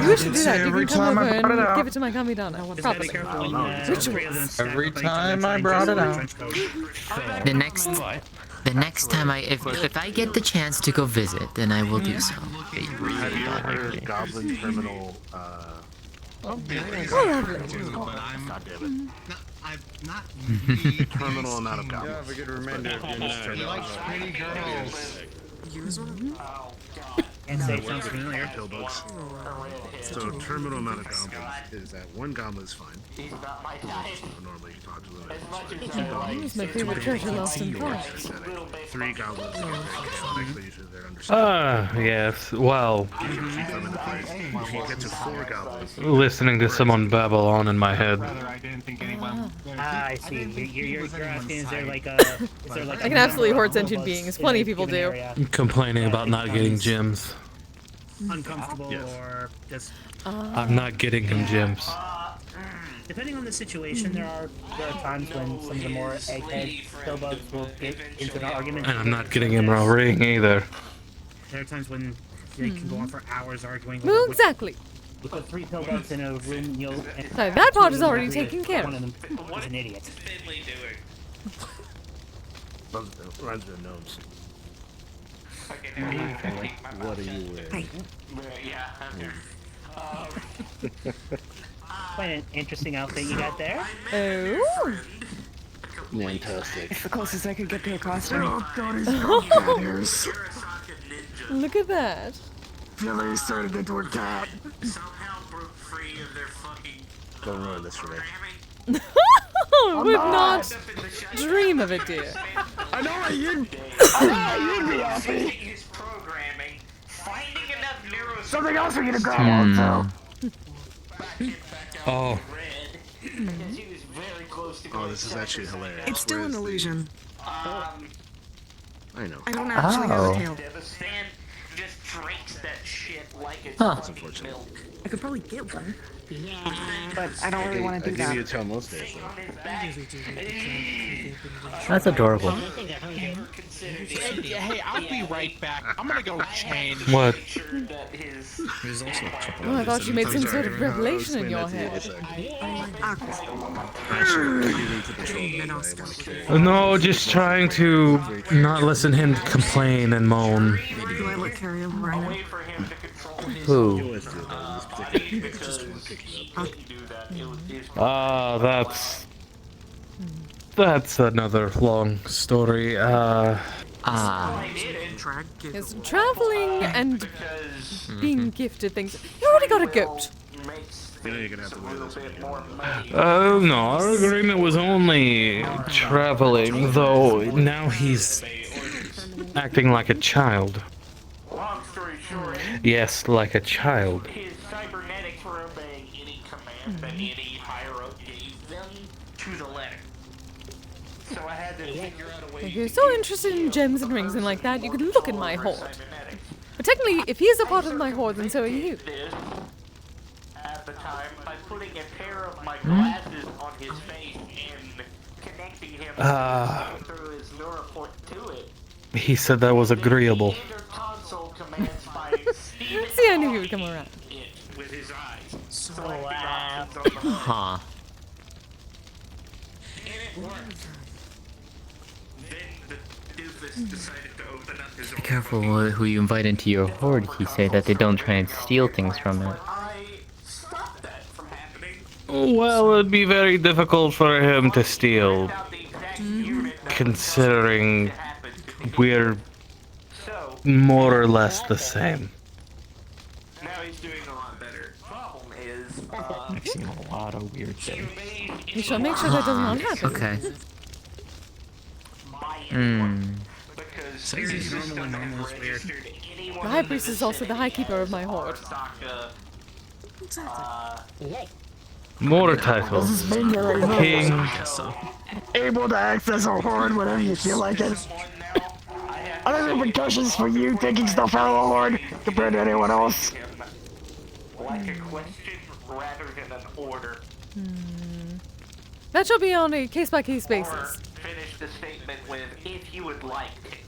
You should do that. You can come over and give it to my Kamidana. Properly. Every time I brought it out. The next time if I get the chance to go visit, then I will do so. Have you ever heard of Goblin Terminal? Oh, lovely. God damn it. I'm not Terminal amount of goblins. Yeah, have a good reminder of your He likes pretty girls. Use one? And say sounds familiar. Kill bugs. So terminal amount of goblins is that one goblin is fine. Normally you talk to them. It's my favorite treasure lost in thought. 3 goblins get quickly usually they're understanding. Yes. Well, If you get to 4 goblins, listening to someone babble on in my head. I see. You're asking, is there like a... I can absolutely hoard sentient beings. Plenty of people do. Complaining about not getting gems. Uncomfortable or just... I'm not getting him gems. Depending on the situation, there are times when some of the more egghead bugs will get into an argument. And I'm not getting him a ring either. There are times when they can go on for hours arguing. Well, exactly. You put 3 bugs in a room, you'll... So that part is already taken care One of. of them is an idiot. runs with gnomes. What are you wearing? Quite an interesting outfit you got there. Oh. Fantastic. It's the closest I could get to a costume. Look at that. Billy started into a cat. Don't ruin this for me. Would not dream of it, dear. I know you'd be happy. Something else for you to grab on, Oh. Oh, this is actually hilarious. It's still an illusion. I know. I don't actually have a tail. That's unfortunate. I could probably get one. But I don't really want to do I give you a that. tail most days, though. That's adorable. Hey, I'll be right back. I'm gonna go change. What? There's also a couple Oh, I thought you made some sort of revelation in your head. No, just trying to not listen him complain and moan. Do I look carry over right now? Who? Ah, that's another long story. Yes, traveling and being gifted things. You already got a goat. You know you're gonna have to wear this again. No, our agreement was only traveling, though now he's acting like a child. Long story short, Yes, like a child. his cybernetics were obeying any command that any higher up gave them to the letter. So I had to figure out a way If you're so interested in gems and rings and like that, you can look in my hoard. But technically, if he's a part of my hoard, then so are you. At the time, by putting a pair of my glasses on his face and connecting him through his neuroport to it. He said that was agreeable. See, I knew he would come around. With his eyes. Huh. And it worked. Then the doofus decided to open up his Be careful who you invite into your horde, Kise, that they don't try and steal things from it. Well, it'd be very difficult for him to steal, considering we're more or less the same. Now he's doing a lot better. Problem is, I've seen a lot of weird things. You shall make sure that does not happen. Okay. Sage's normal is weird. The High Priest is also the High Keeper of my hoard. More titles. King. Able to access our horde whenever you feel like it. Are there repercussions for you taking stuff out of the horde compared to anyone else? Like a question rather than an order. That shall be on a case-by-case basis. Finish the statement with, if you would like.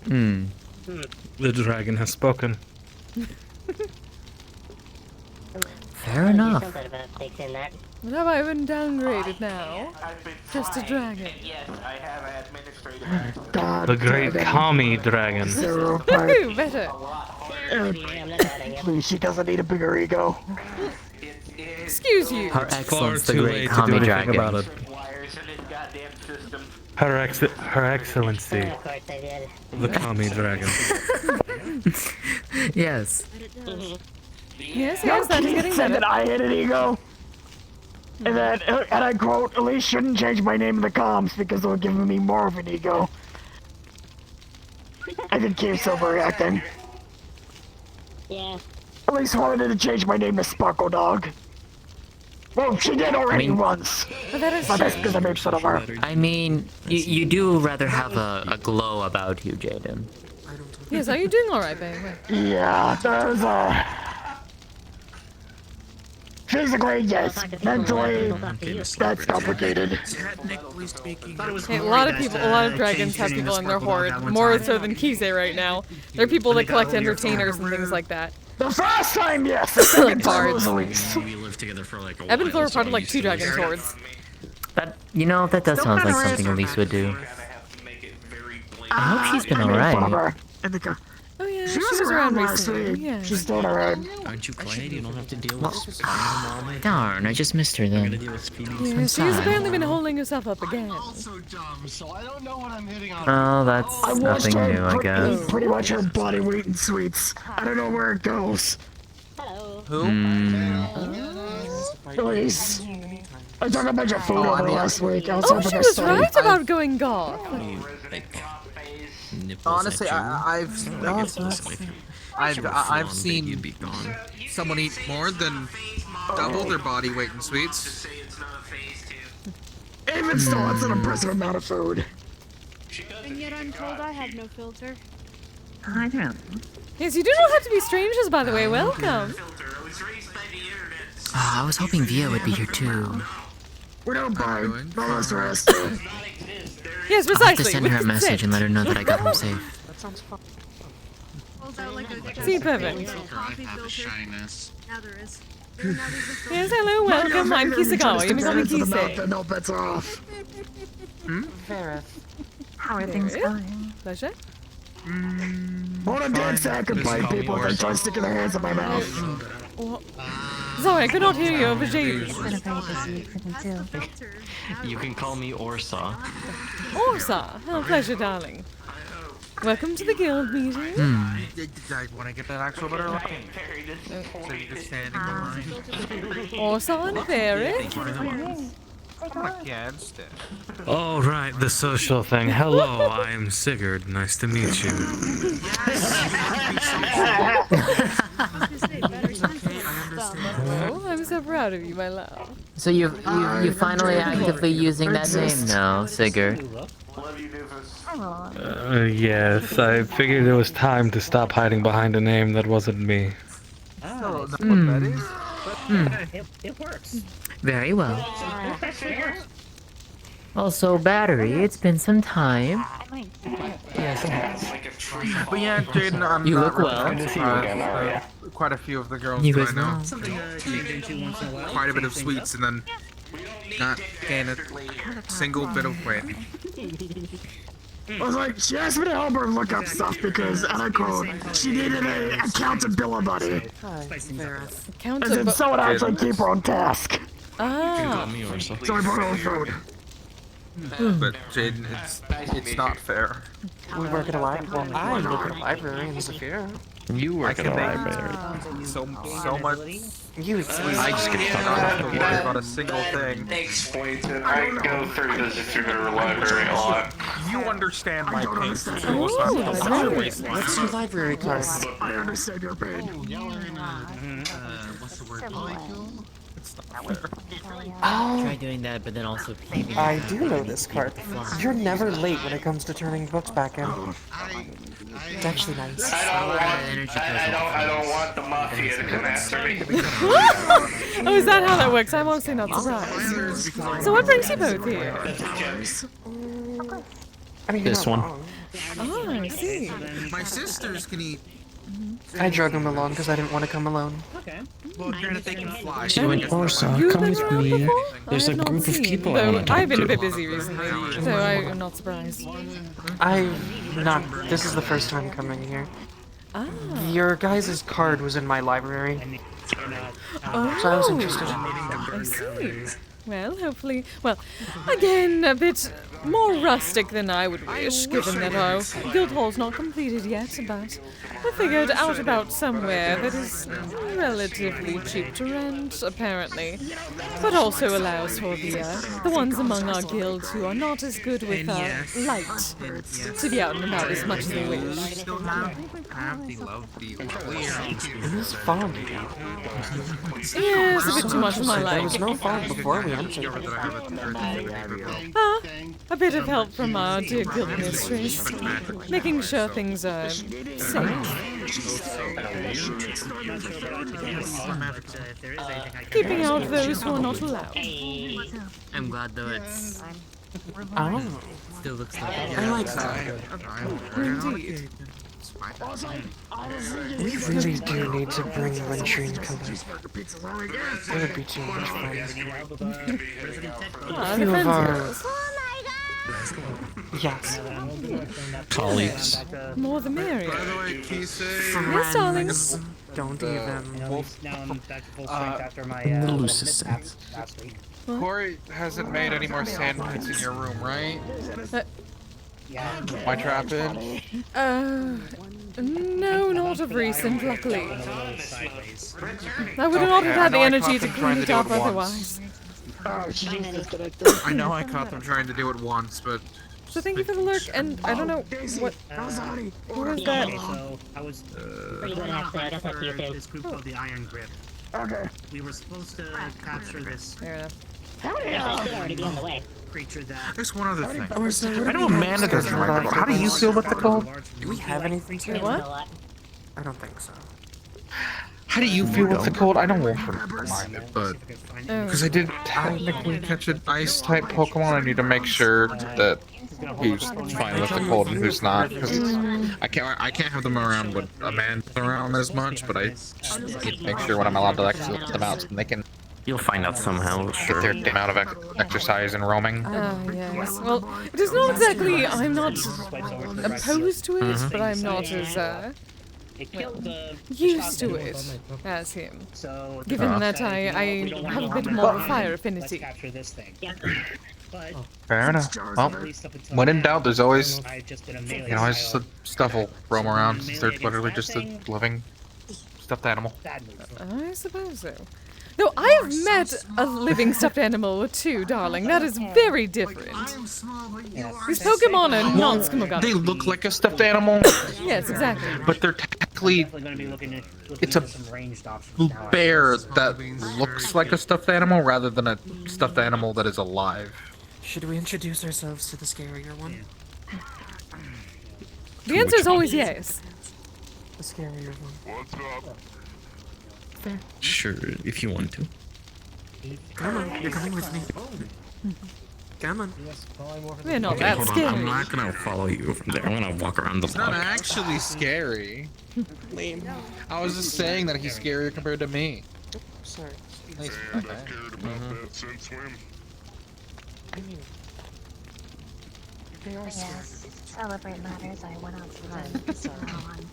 The dragon has spoken. Fair enough. But have I been downgraded now? Just a dragon. Yes, I have administrative. The great Kami dragon. Woohoo, better. Please, she doesn't need a bigger ego. Excuse you. Her Far excellence, the too great late to do Kami anything dragon. about it. Her Excellency, the Kami dragon. Yes. Yes, yes, that's getting said better. that I had an ego. And that, and I quote, at least shouldn't change my name in the comms because it would give me more of an ego. I think Kise's overreacting. Yeah. At least wanted to change my name to Sparkle Dog. Well, she did already once. But that is But that's because I made fun of her. I mean, you do rather have a glow about you, Jaden. Yes, are you doing alright, baby? Yeah, there's physically, yes. Mentally, that's complicated. Technically speaking, Hey, a lot of dragons have people in their horde, more so than Kise right now. There are people that collect entertainers and things like that. The first time, yes. The second time was Bards. Elise. We lived together for like a Ebb and while, Flow are so part of I'm like used 2 to dragon this. swords. That that sounds like something Elise would do. I hope she's been alright. Oh yeah, She was around last week. Yeah. She's still around. Aren't you glad you don't have to deal Well, with spam all night? darn, I just missed her I'm gonna then. deal with Speedy. Yeah, she's apparently been holding herself up again. Also dumb, so I don't know what I'm hitting on. Oh, that's I watched nothing her new, I guess. eat pretty much her body weight in sweets. I don't know where it goes. Elise. I took a bunch of food over last week. I was Oh, hoping she to was stay. right about going goth. Honestly, I've seen someone eat more than double their body weight in sweets. Even still, that's an impressive amount of food. And yet I'm told I have no filter. I don't. Yes, you do not have to be strangers, by the way. Welcome. Oh, I was hoping Via would be here too. We don't bite. No less rest. Yes, I'll have to precisely. send her a message and let her know that I got home safe. That sounds fun. See, perfect. I have a shyness. Now there is. Yes, hello, welcome. I'm Kisagawa. You may call me Kise. No bets are off. How are things going? Pleasure. What a dead sack could bite people if they try sticking their hands in my mouth. Sorry, I could not hear you over Jade. It's been a very busy week for me too. You can call me Orsa. Orsa, oh, pleasure, darling. Welcome to the guild meeting. I want to get that actual better line. So you're just standing in line. Orsa and Ferret. I'm a gangster. All right, the social thing. Hello, I'm Sigurd. Nice to meet you. Oh, I'm so proud of you, my love. So you finally actively using that name now, Sigurd. Yes, I figured it was time to stop hiding behind a name that wasn't me. Oh, that's what that is? It works. Very well. It works. Also, Battery, it's been some time. Yes, but yeah, Jaden, I'm You not look really well. surprised. Quite a few of the girls You that as I know well. Change into once in a while. quite a bit of sweets and then not gain a single bit of weight. I was like, she asked me to help her look up stuff because, and I quote, she needed a accountability. As in someone actually keep her on task. Ah. So I brought her food. But Jaden, it's not fair. We work at a library. Well, I work at a library in Zafira. You work at a library. So much. You I just get stuck. I don't have to worry about a single thing. Explains it. I go through the Zafira library a lot. You understand my pain. What's your library card? I understand your pain. What's the word? It's not fair. Oh, Try doing that, but then also leaving. I do know this card. You're never late when it comes to turning books back in. It's actually nice. I don't want the mafia to come after me. Oh, is that how that works? I'm honestly not surprised. So what brings you both here? I mean, This one. Oh, I see. My sisters can eat. I drug him along because I didn't want to come alone. Okay. Well, granted, they can fly. She went, Orsa, You've come been with around me. before? There's I a have not group of seen, people I though want to talk I've been a to. bit busy recently, so I'm not surprised. This is the first time coming here. Ah. Your guys' card was in my library. Oh, So I was interested. I see. Well, hopefully, again, a bit more rustic than I would wish, given that our guild hall's not completed yet, but I figured out about somewhere that is relatively cheap to rent, apparently, but also allows for the ones among our guilds who are not as good with light to be out and about as much as they wish. Still have the lovely. It is fun. Yeah, it's a bit too much for my There liking. was no fun before we entered. A bit of help from our dear guild mistress, making sure things are safe. Keeping out those who are not allowed. I'm glad though it's Oh. still looks like I like that. Indeed. We really do need to bring Latrine colors. It would be too much fun. Ah, Few the of friends our... girls. Yes. Colleagues. More the merrier. By the way, Kise. Yes, darlings. Don't even. Now I'm back to full strength after my in the little loosest mishaps last week. Corey hasn't made any more sandwiches in your room, right? Yeah. My trap in? No, not of recent, luckily. Sideways. I would not have had the I energy caught to them trying clean to it do up it once. otherwise. I know I caught them trying to do it once, but So thank you for the lurk, and I don't know what was that? So I was Pretty good, actually. I guess that's you too. this group called the Iron Grip. Okay. We were supposed to capture this Fair enough. Yeah, they should already be on the way. creature that. there's one other thing. I I know Amanda doesn't like it. How do you feel with the cold? Do we have anything to What? I don't think so. How do you feel with the cold? I don't want to mind it, but Oh. because I did technically catch an ice type Pokemon, I need to make sure that who's fine with the cold and who's not. Because I can't have them around with Amanda around as much, but I just need to make sure when I'm allowed to actually let them out, so they can You'll find out somehow, sure. get their amount of exercise and roaming. Yes. Well, it is not exactly. I'm not opposed to it, but I'm not as It killed the used to it as him. So Given that I have a bit more of a fire affinity. capture this thing. But Fair enough. Well, when in doubt, there's always, always stuff will roam around. They're literally just a living stuffed animal. I suppose so. Though I have met a living stuffed animal or two, darling. That is very different. These Pokemon are non-Skimogami. They look like a stuffed animal. Yes, exactly. But they're technically, it's a bear that looks like a stuffed animal rather than a stuffed animal that is alive. Should we introduce ourselves to the scarier one? The answer is always yes. The scarier one. What's up? Fair. Sure, if you want to. Come on, you're coming with me. Come on. We're not Okay, that hold on. scary. I'm not gonna follow you from there. I'm gonna walk around the It's not block. actually scary. Lame. I was just saying that he's scarier compared to me. Sorry. Nice. I've been scared about that since when? I mean, they are scary. Celebrate matters. I went outside. So on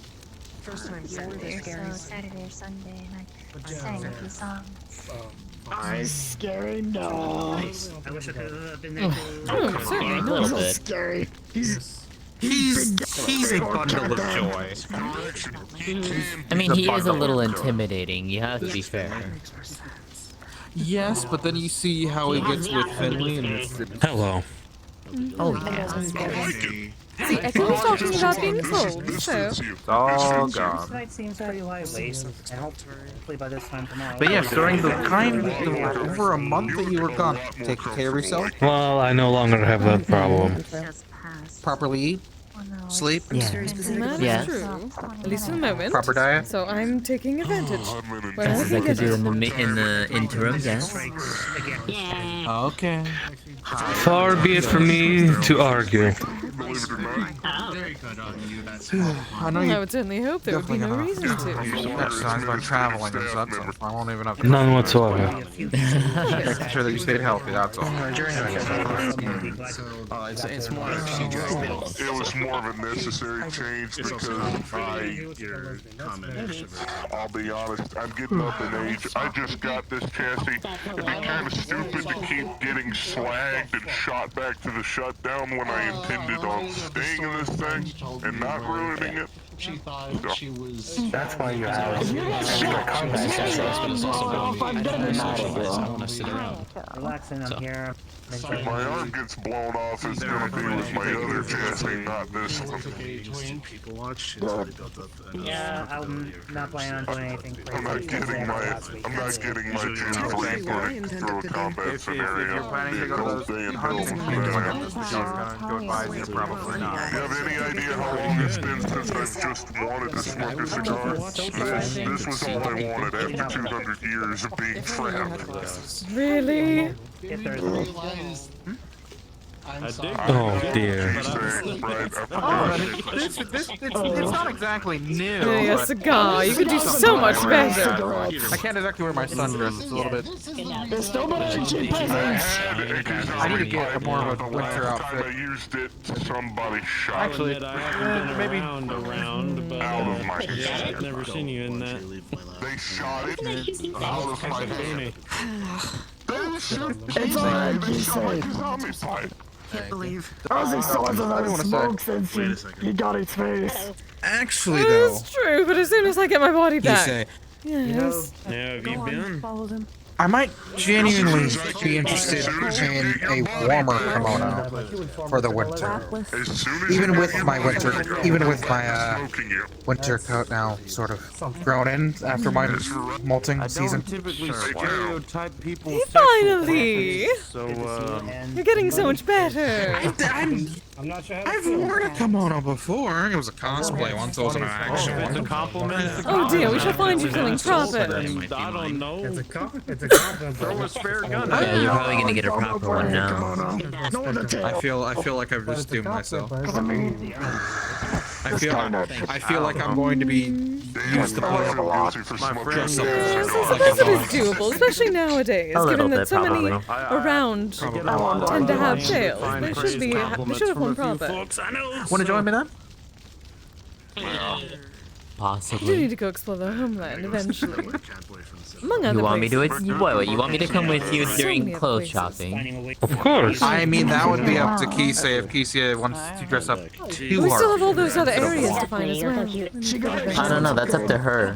First time Saturday, Saturday or Sunday, and I sang a few songs. I'm scary, no. I wish I could have been there. Oh, certainly A little not. bit. Scary. He's a bundle of joy. I mean, he is a little intimidating. You have to be fair. Yes, but then you see how he gets with Finley and it's... Hello. Oh yeah. See, Echo was talking about being cold, so. Oh, This God. night seems pretty lively, and hopefully by this time tomorrow. But yes, during the time, over a month that you were gone, take care of yourself, Well, I no longer have that problem. properly eat, sleep, Yeah. That is Yes. true. At least for the moment. proper diet. So I'm taking advantage. When Best as I could do in the interim, yes. Okay. Far be it from me to argue. Believe it or not. Very good on you. That's I know I you would certainly hope there would be no definitely reason to. got signs about traveling and such, so I won't even have to... None whatsoever. Making sure that you stayed healthy, that's all. It's more of she dragged It was more of a necessary change because Your comment. I'll be honest, I'm getting up in age. I just got this chassis. It'd be kind of stupid to keep getting slagged and shot back to the shutdown when I intended on staying in this thing and not ruining it. She thought she was. That's why you have combat chassis, but it's also going to be I want to sit around. Relaxing up here. If my arm gets blown off, it's gonna be with my other chassis, not this one. People watch. It's already built up. Yeah, I'm not planning on doing anything crazy. I'm not getting my Jim's Reaper through a combat scenario. Be a cold day in hell for that. Probably not. Do you have any idea how long it's been since I've just wanted to smoke a cigar? This was all I wanted after 200 years of being trapped. Really? Oh dear. It's not exactly new. Hey, a but- cigar. You could do so much better. I can't exactly wear my sundress. It's a little bit. There's still better cheap peasants. I need to get more of a winter Last time I outfit. used it, somebody shot Actually, maybe. out of my head. Never seen you in that. They shot it out of my head. It's alright, Kise. Zombie pipe. Can't believe. Ozzy saw it I that wanna smoke say- since he got his face. Actually, though, That's true, but as soon as I get my body back. Kise, Yes. Yeah, have you been? Follow them. I might genuinely be interested in a warmer kimono for the winter. As soon as Even you with get my in winter, line, even with my smoking you. winter coat now sort of grown in after my molting season. Typically stereotype people. Hey, finally! So, You're getting so much better. I'm not sure how I've worn a kimono before. It was a cosplay once. It wasn't an actual it's a one. compliment. Oh dear, we shall find you feeling proper. I don't know. it's a compliment. Throw a spare gun. Yeah, you're probably gonna get a proper one now. No one to tell. I feel like I've just doomed myself. I mean, I feel like I'm going to be used to play a lot. My friend, Yes, I suppose it is doable, especially nowadays, A little given that bit, so many probably. around tend to have tails. They should be. They should have one proper. Want to join me then? You do Possibly. need to go explore the homeland eventually. Among other You want me to? places. You want me to come with you So during many other clothes places. shopping? Of course. I mean, that would be up to Kise if Kise wants to dress up too We still hard. have all those other areas to find as well. I don't know. That's up to her.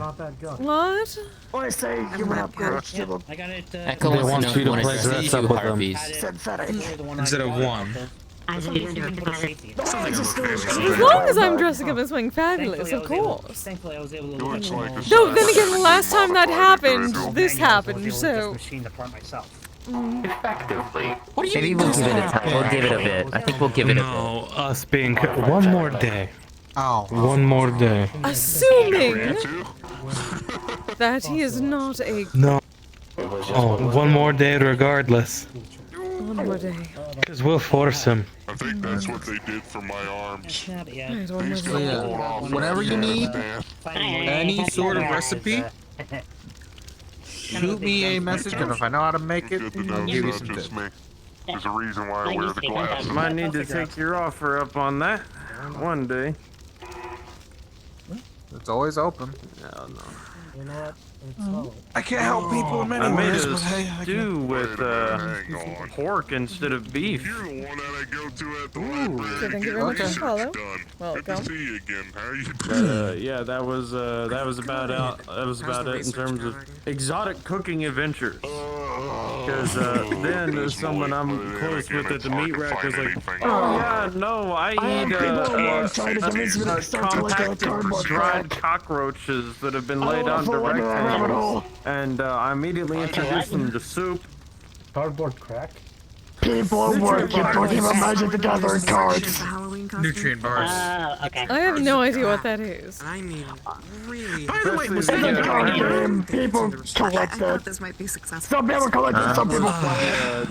What? I say you went up there. I got it. Echo They wants want to you know to if you play want to dress see up two with them. harpies. Synthetic. Instead of one. As long as I'm dressing up and swing fabulous, of course. Thankfully, I was able to looks like a No, then again, the last time that happened, this happened, so. machine the part myself. Maybe we'll give it a time. We'll give it a bit. I think we'll give it a bit. No, us being one more day. Oh. One more day. Assuming that he is not a... No. Oh, one more day regardless. One more day. Because we'll force him. I think that's what they did for my arms. Alright, one more So day. yeah, whenever you need any sort of recipe, shoot me a message, and if I know how to make it, I'll give you some tips. There's a reason why I wear the glasses. Might need to take your offer up on that one day. It's always open. No, no. You know what? I can't help people in many I made ways, a but hey, I stew with pork instead of beef. You're the one that I go to at the So thank you very much for the follow. Good to see you again. How you doing? Yeah, that was about it in terms of exotic cooking adventures. Because then someone I'm close with at the meat rack was like, oh yeah, no, I eat compacted dried cockroaches that have been laid onto rectangles, and I immediately introduced them to soup. Cardboard crack? People at work, you're talking about Magic the Gathering cards. Nutrient bars. Okay. I have no idea what that is. I mean, really. By the way, it's a card game. People collect it. This might be successful. Some people collect it, some people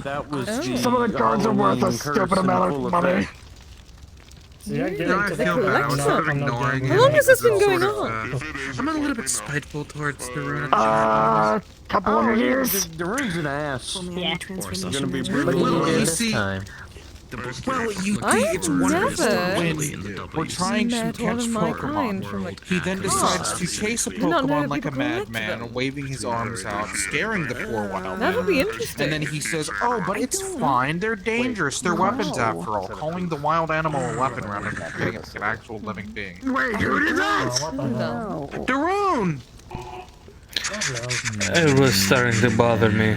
That was some of the cards are worth a stupid amount of money. I feel bad. I was sort of ignoring it. How long has this been going on? I'm a little bit spiteful towards the rune. Couple hundred years. The rune's an ass. Yeah. It's gonna be Well, brutal. you see, well, you see, it's wonderful when we're trying to met one catch of my Pokemon. kind from a He then decides to chase a did not know Pokemon like a people collect madman, them. waving his arms out, scaring the poor wild That would be animal. interesting. And then he says, "Oh, but it's fine. They're dangerous. They're weapons after all." Calling the wild animal a weapon rather than treating it like an actual living being. Wait, who did that? No. Darone! It was starting to bother me.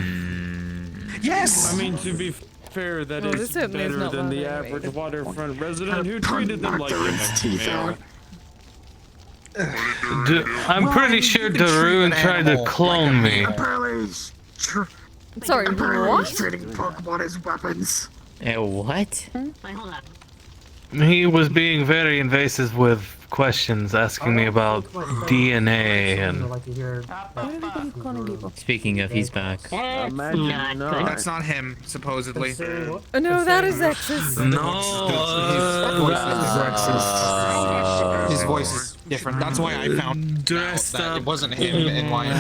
Yes! I mean, to be fair, that Well, is this certainly is better not than the bothering me. average waterfront resident who treated them like a I'm pretty sure Darun tried to clone me. Apparently, Sorry, what? he's treating Pokemon as weapons. What? Wait, hold up. He was being very invasive with questions, asking me about DNA and... Speaking of, he's back. That's Imagine not not. good. That's not him, supposedly. Oh no, that is X's. His voice is different. That's why I found Dressed that up. it wasn't him and why.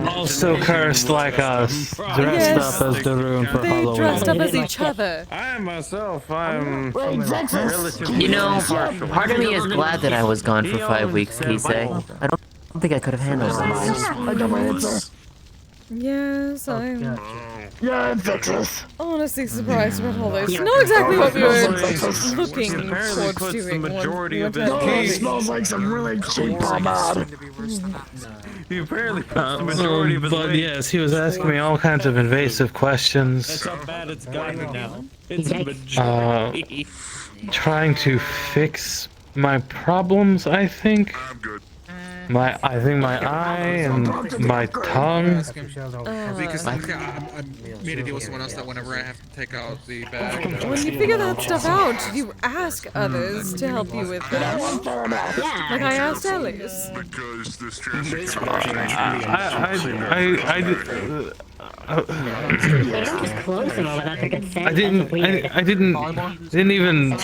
Also cursed like us. Dressed Yes. up as Darun for They Halloween. dressed up as each other. I myself, I'm Wait, Zexus. relatively You know, partial. part of me is glad that I was gone for 5 weeks, Kise. I don't think I could have handled this. I got my answer. Yes, I'm Yeah, it's Zexus. honestly surprised about all this. Not exactly what we were looking Apparently towards puts the doing. majority when of we his went No, out. it smells like some really cheap pomade. He apparently puts the majority of his But weight. yes, he was asking me all kinds of invasive questions. That's how bad it's gotten now. It's a Uh, majority. trying to fix my problems, I think. I'm good. I think my eye and my tongue. Because I made a deal with someone else that whenever I have to take out the bag. When you figure that stuff out, you ask others to help you with it. Like I asked Ellis. Because this traffic I didn't even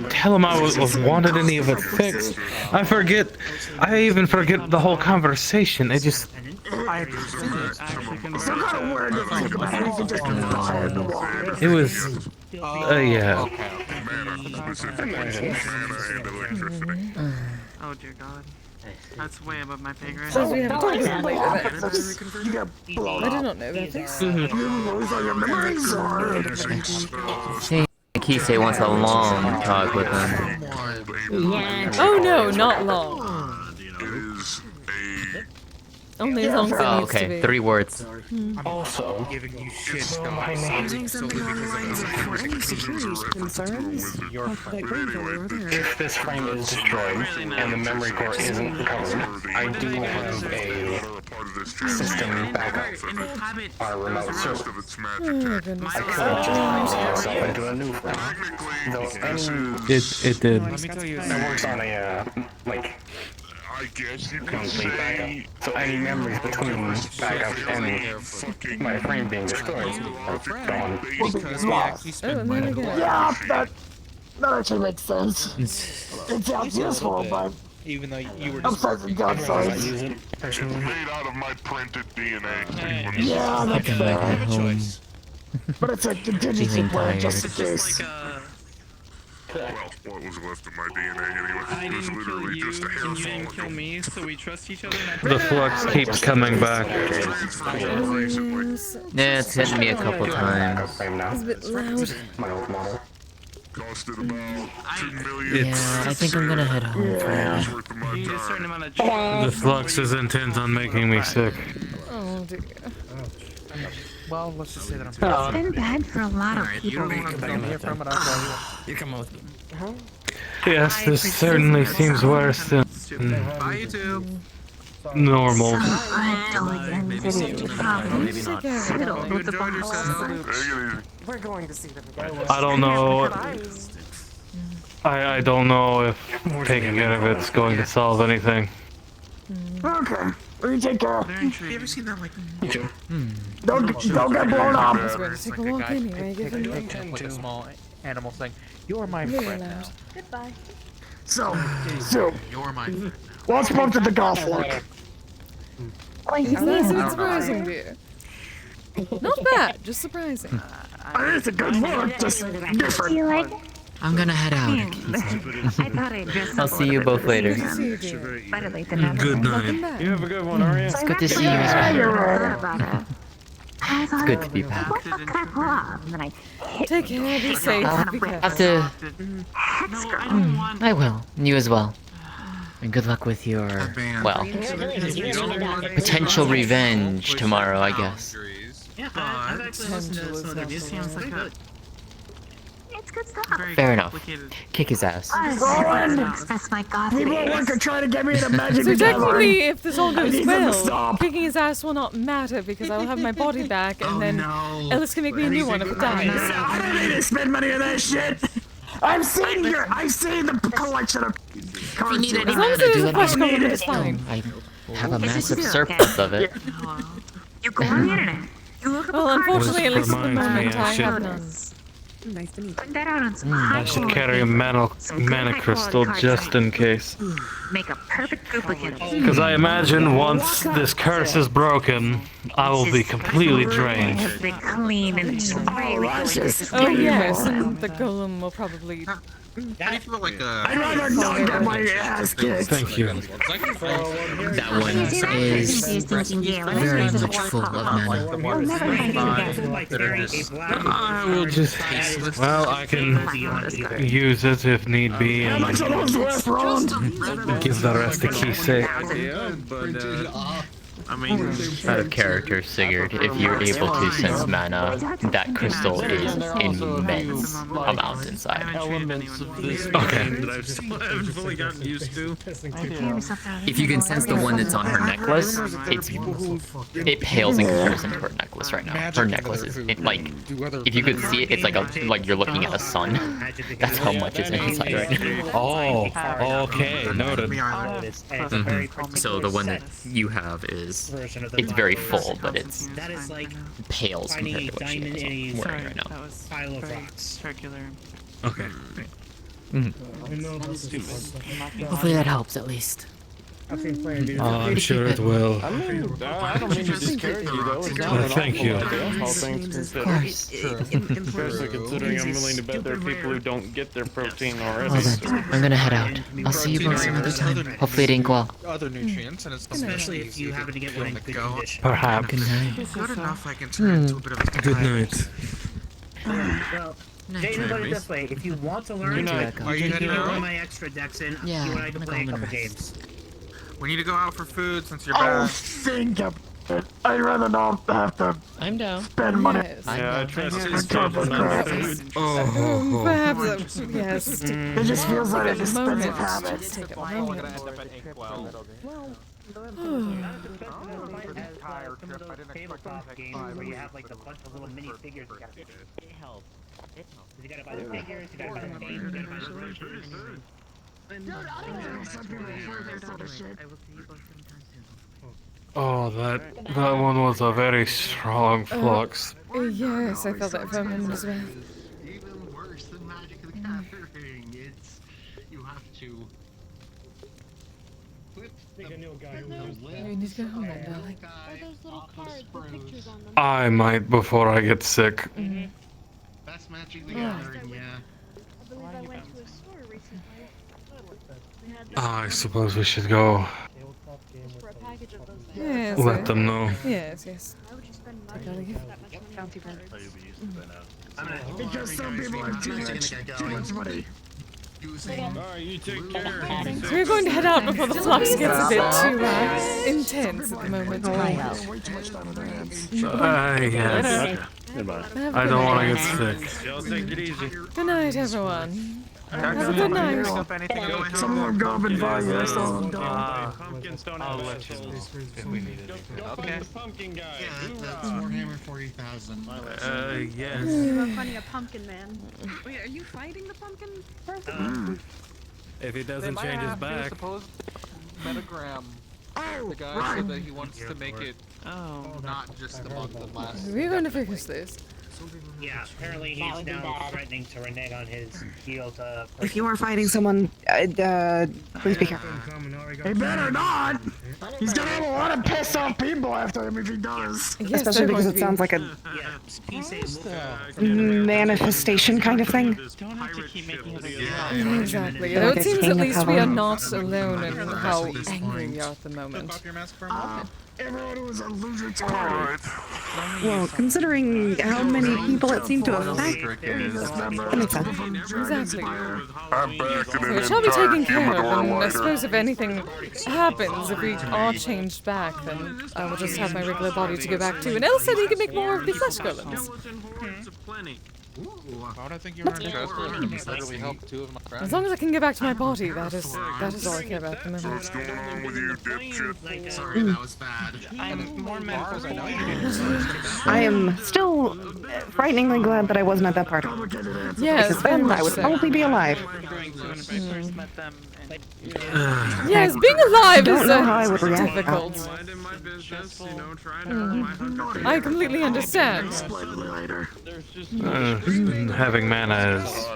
tell him I wanted any of it fixed. I even forget the whole conversation. It just... It was... yeah. Oh dear God. That's way above my pay grade. Says we have talked about later. I did not know about this. Kise wants a long talk with him. Oh no, not long. Only as long as it Oh, needs to okay. be. 3 words. Also, giving you shit. I'm saying something along the lines of, for any security concerns, that green fellow over there. If this frame is destroyed and the memory core isn't recovered, I do have a system backup. Our remote server. Oh, goodness. I could just myself into a new frame. Though any It did. that works on a like I guess you can monthly say backup. So any memories between backups and my frame being destroyed are gone. Because we actually Oh, spend and there we money. go. Yeah, that actually makes sense. It sounds useful, but Even though you were I'm just sorry, God, sorry. made out of my printed DNA. Yeah, that's I fair. might head home. But it's a contingency Feeling plan just in tired. case. Well, what was left of my DNA anyway? I It was didn't kill literally you, just a hair and you didn't follicle. kill me, so we trust each other. The flux keeps coming back. Yeah, it's hit me a couple times. It's a bit loud. My old model. Costed about $2 million. Yeah, I think I'm gonna head home for now. You need a certain amount of The flux is intent on making me sick. Oh dear. Well, let's just say that I'm. It's been bad for a lot of people. You come with me. Yes, this certainly seems worse than Bye, YouTube. normal. Maybe not. Fiddle with the balls. We're going to see them again. I don't know. I don't know if taking care of it's going to solve anything. Okay, we can take care. Have you ever seen that like? Don't get blown up. I was going to take a walk anyway, given Like a small animal saying, "You're my Really friend loud. now." Goodbye. So, You're my friend. what's up to the golf look? Wait, It's nice and surprising, dear. Not bad, just surprising. It's a good look, just different. You like? I'm gonna head out. I thought I'd dress I'll up see you both later. better late than never. Good Welcome night. back. You have a good one, Arya. It's good to see you as well. It's good to be back. What can I pull off? And then I hit Take care, be safe, be I'll have careful. to. I will. You as well. And good luck with your, well, potential revenge tomorrow, I guess. Yeah, I've actually listened to some of their music. Sounds like good. It's good stuff. Fair enough. Kick his ass. That's my god. People at work are trying to get me to magic So the Gathering. technically, if this all I goes need them to well, stop. kicking his ass will not matter because I will have my body back, and then Ellis can make me a new one if it dies. I don't need to spend money on that shit. I've seen the collection of cards. As long as it is a flesh color, it's fine. I have a massive surplus of it. You go on the internet. You look up Well, a card. unfortunately, at least at the Reminds me, moment, I I should- have none. Nice to meet you. Put that out on some I should carry a mana crystal just in case. Make a perfect duplicate. Because I imagine once this curse is broken, I will be completely drained. They clean and just really Oh yes, and the golem will probably. How do you feel like I'd rather not get my ass kicked. Thank you. That one is very much full of mana. I will just. Well, I can use it if need be and give the rest to Kise. Yeah, but I mean, Out of character, Sigurd, if you're able to sense mana, that crystal is immense amount inside. elements of this Okay. game that I haven't fully gotten used to. If you can sense the one that's on her necklace, it pales in comparison to her necklace right now. Her necklace is like, if you could see it, it's like you're looking at a sun. That's how much is inside right now. Oh, okay, noted. So the one that you have is, it's very full, but it's That is like pales finding compared a to what she diamond in is a wearing right now. pile of rocks. circular. Okay. Hopefully that helps at least. I'm sure it will. I mean, I don't mean to discourage you though. It's not at Thank all you. all things considered. Especially considering I'm willing to bet there are people who don't get their protein already. Well then, I'm gonna head out. I'll see you both some other time. Hopefully it ain't well. other nutrients, and it's Especially if you happen to get one in good condition. Perhaps. Good night. good enough. I can turn into a bit of a Good night. Well, Jay, put it this way: if you want to learn, Are you heading you out? put my extra decks in. Yeah, you and I I'm can gonna play a go home couple and rest. games. We need to go out for food since you're I'll back. think of it. I'd rather not have to I'm down. spend money. Yes. Yeah, I trust On his top of crap. Perhaps, yes. It just feels like Take an a moment. expensive habit. Just take a moment. Tabletop games where you have like a bunch of little mini figures. It helps. It helps. You gotta buy the figures, you gotta buy the games, you gotta buy the merchandise. Oh, that one was a very strong flux. Yes, I felt that for a moment as well. Even worse than Magic the Gathering. It's you have to put the You need to go home then, darling. Are those little cards with pictures on them? I might before I get sick. That's Magic the Gathering, yeah. I believe I went to a store recently. They had I suppose we should go. just for a package of those things. Yes. Let them know. Yes, yes. Why would you spend Take money all you for that much money on cards? Because some people have too much money. Alright, you take care. So we're going to head out before the flux gets a bit too intense at the moment. Yes. I don't want to get sick. Y'all take it easy. Good night, everyone. Have a good night. Some of them gone by you, some of them don't. Pumpkins don't I'll have let you know if we need it. Go find the pumpkin guy. That's Warhammer 40,000. Yes. You have plenty of pumpkin man. Wait, are you fighting the pumpkin person? If he doesn't change his back. Metagram. The guy said that he wants to make it not just the month of last. We're going to fix this. Yeah, apparently he's now threatening to renege on his healed If you are fighting someone, please be careful. He better not! He's gonna have a lot of pissed off people after him if he does. Yes, Especially because it sounds like a manifestation kind of thing. Don't have to keep making other Exactly. Though it seems at least we are not alone in how angry we are at the moment. Everyone was a loser to Well, considering how many people it seemed to affect, that makes sense. Exactly. I'm back in So an it shall be taken care of, humidor and I lighter. suppose if anything happens, if we are changed back, then I will just have my regular body to go back to. And Elle said he can make more of the flesh golems. Why would I think you were interested? That literally helped two of my friends. As long as I can get back to my body, that is all I care about at the moment. What's going on with you, dipshit? Sorry, that was bad. I'm more mental. I am still frighteningly glad that I wasn't at that party. Yes, Because then I would probably be alive. Yes, being alive Don't is know how I would react. difficult. I completely understand. Having mana is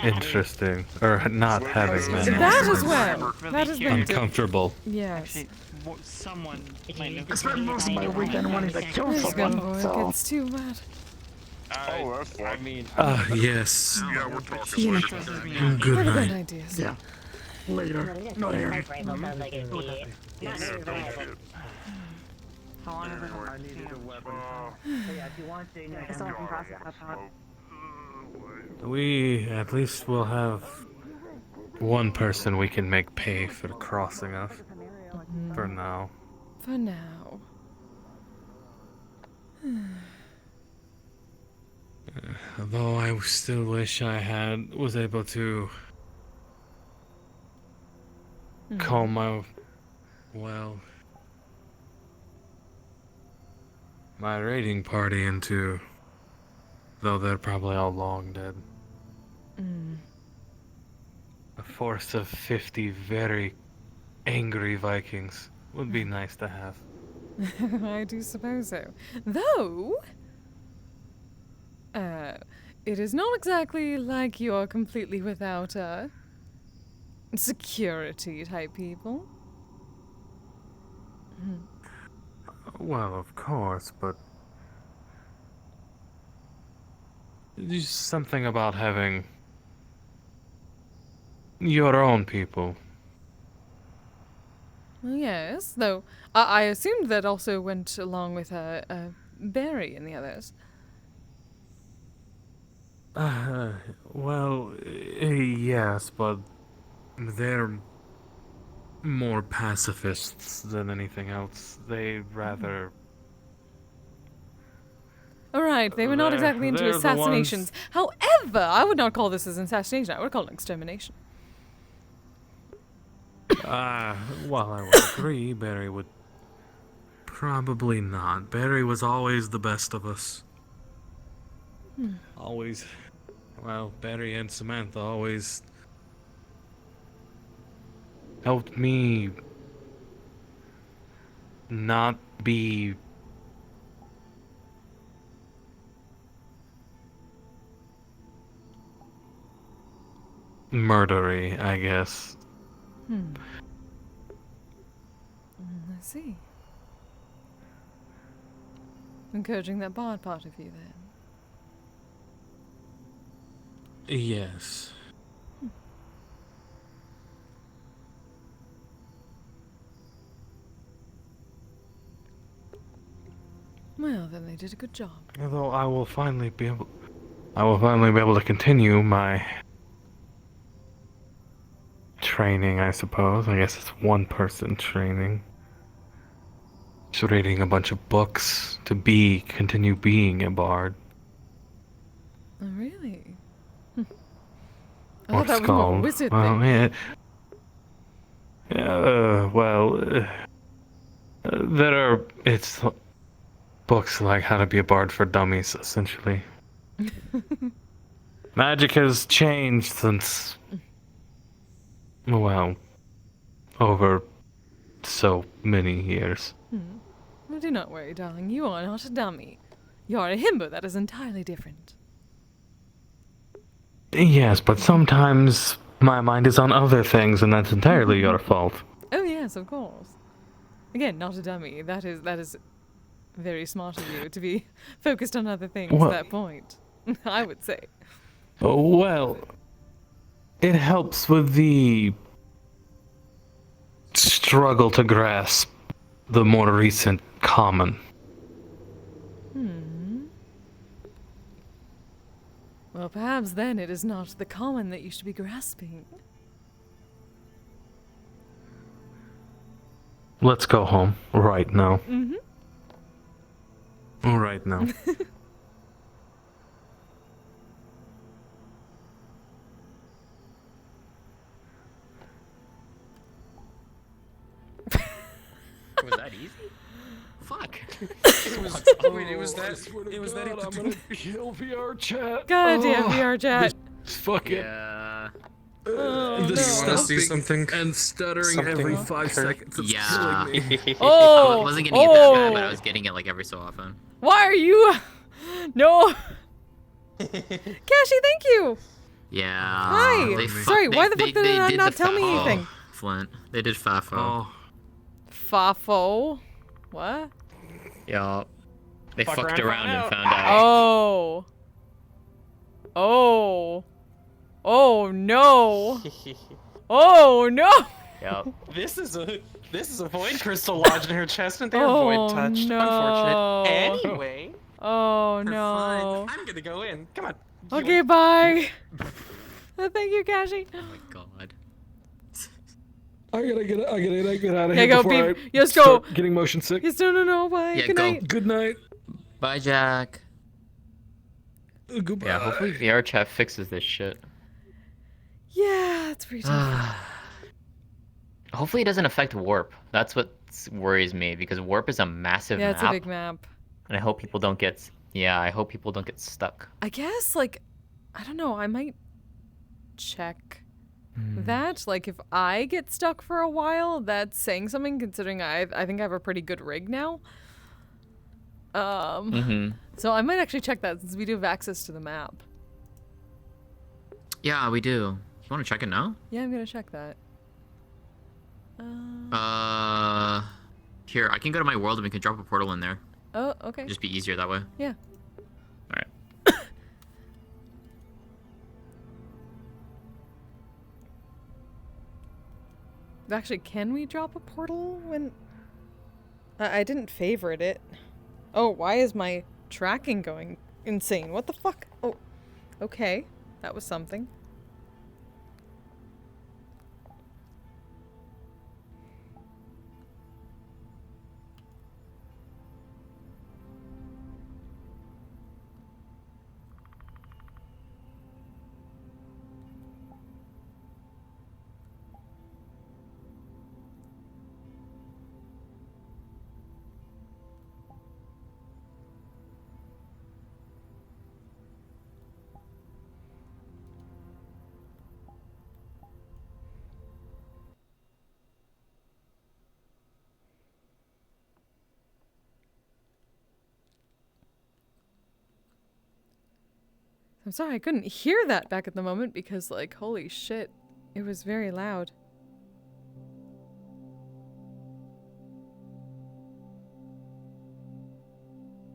interesting, or not having mana. That as well. That has been Uncomfortable. Yes. Someone I spent most of my weekend wanting to kill This someone, so... It's too bad. Oh, that's fine. I mean, Yes. yeah, we're talking later. Good What night. ideas? Yeah. Later. Not here. How long have I needed a weapon? We at least will have one person we can make pay for the crossing of. For now. For now. Although I still wish I was able to call my raiding party into, though they're probably all long dead. A force of 50 very angry Vikings would be nice to have. I do suppose so. Though, it is not exactly like you are completely without, security type people. Well, of course, but there's something about having your own people. Well, yes, though I assumed that also went along with Barry and the others. Well, yes, but they're more pacifists than anything else. They'd rather. Alright, they were not exactly into they're the assassinations. However, I would not call this an assassination. I would call it an extermination. While I would agree, Barry would probably not. Barry was always the best of us. Always. Well, Barry and Samantha always helped me not be murdery, I guess. I see. Encouraging that bard part of you, then. Yes. Well, then they did a good job. Although I will finally be able to continue my training, I suppose. I guess it's one-person training. Just reading a bunch of books to continue being a bard. Oh, really? I Or thought that was more of a skull. wizard Well, thing. It's books like How to Be a Bard for Dummies, essentially. Magic has changed since, well, over so many years. Well, do not worry, darling. You are not a dummy. You are a himbo. That is entirely different. Yes, but sometimes my mind is on other things, and that's entirely your fault. Oh yes, of course. Again, not a dummy. That is very smart of you to be focused on other things Well- at that point. I would say. Well, it helps with the struggle to grasp the more recent common. Well, perhaps then it is not the common that you should be grasping. Let's go home right now. Mm-hmm. Right now. Was that easy? Fuck. It was that. I'm gonna kill VRChat. God damn VRChat. Fuck it. Yeah. Oh, The no. stopping and stuttering every 5 seconds. It's Yeah. killing me. Oh, I wasn't getting it that bad, but I was getting it like every so often. Why are you? No. Cashy, thank you. Yeah. Hi. They Sorry, why the fuck did they not tell me anything? Flint. They did FAFO. Fafo? What? Yeah. They Fuck fucked around, around and find found out. Oh. Oh. Oh no. Oh no. Yep. This is a void crystal lodged in her chest, and they're void touched. No. Unfortunate. Anyway. Oh for no. fun, I'm gonna go in. Come on. Okay, bye. Thank you, Cashy. Oh my god. I gotta get out of Yeah, here go, before beep. I Yes, start go. getting motion sick. Yes, no, bye. Yeah, Good go. night. Good night. Bye, Jack. Goodbye. Yeah, hopefully VRChat fixes this shit. Yeah, it's pretty tough. Hopefully it doesn't affect warp. That's what worries me, because warp is a massive Yeah, map. it's a big map. And I hope people don't get I hope people don't get stuck. I guess, like, I don't know, I might check that. Like, if I get stuck for a while, that's saying something, considering I think I have a pretty good rig now. So I might actually check that, since we do have access to the map. Yeah, we do. You want to check it now? Yeah, I'm gonna check that. Here, I can go to my world and we can drop a portal in there. Oh, okay. Just be easier that way. Yeah. Alright. Actually, can we drop a portal when... I didn't favorite it. Oh, why is my tracking going insane? What the fuck? Oh, okay. That was something. I'm sorry I couldn't hear that back at the moment because, like, holy shit, it was very loud.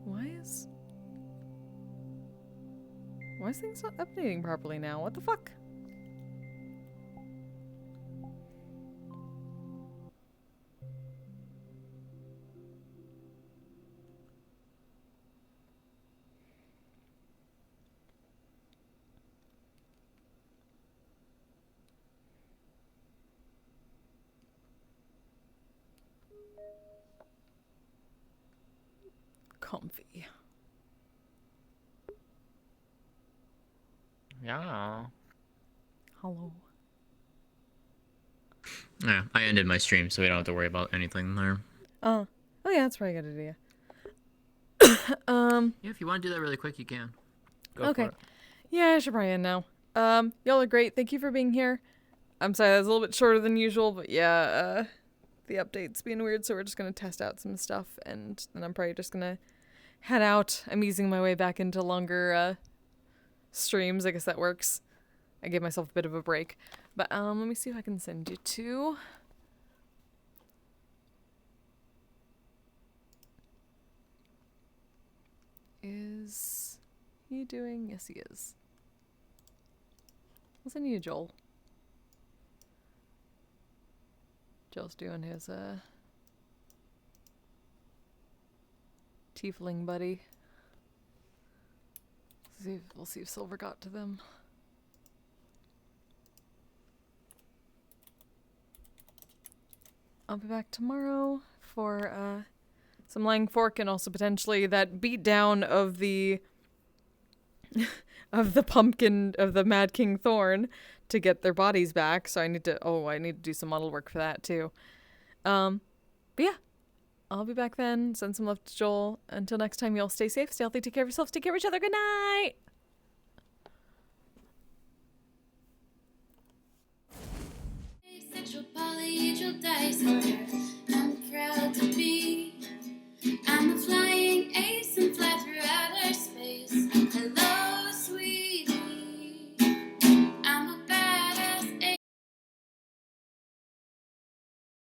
Why is things not updating properly now? What the fuck? Comfy. Yeah. Hello. Yeah, I ended my stream, so we don't have to worry about anything there. Oh yeah, that's probably a good idea. Yeah, if you want to do that really quick, you can. Go Okay. for it. Yeah, I should probably end now. Y'all are great. Thank you for being here. I'm sorry, that was a little bit shorter than usual, but yeah, the update's being weird, so we're just gonna test out some stuff, and then I'm probably just gonna head out. I'm easing my way back into longer, streams. I guess that works. I gave myself a bit of a break. But, let me see if I can send you to... Is he doing? Yes, he is. I'll send you to Joel. Joel's doing his, tiefling buddy. We'll see if Silver got to them. I'll be back tomorrow for, some Lying Fork and also potentially that beatdown of the of the pumpkin of the Mad King Thorn to get their bodies back. So I need to do some model work for that too. But yeah, I'll be back then. Send some love to Joel. Until next time, y'all stay safe, stay healthy, take care of yourselves, take care of each other. Good night. Sexual polyhedral dice. I'm proud to be. I'm the fly.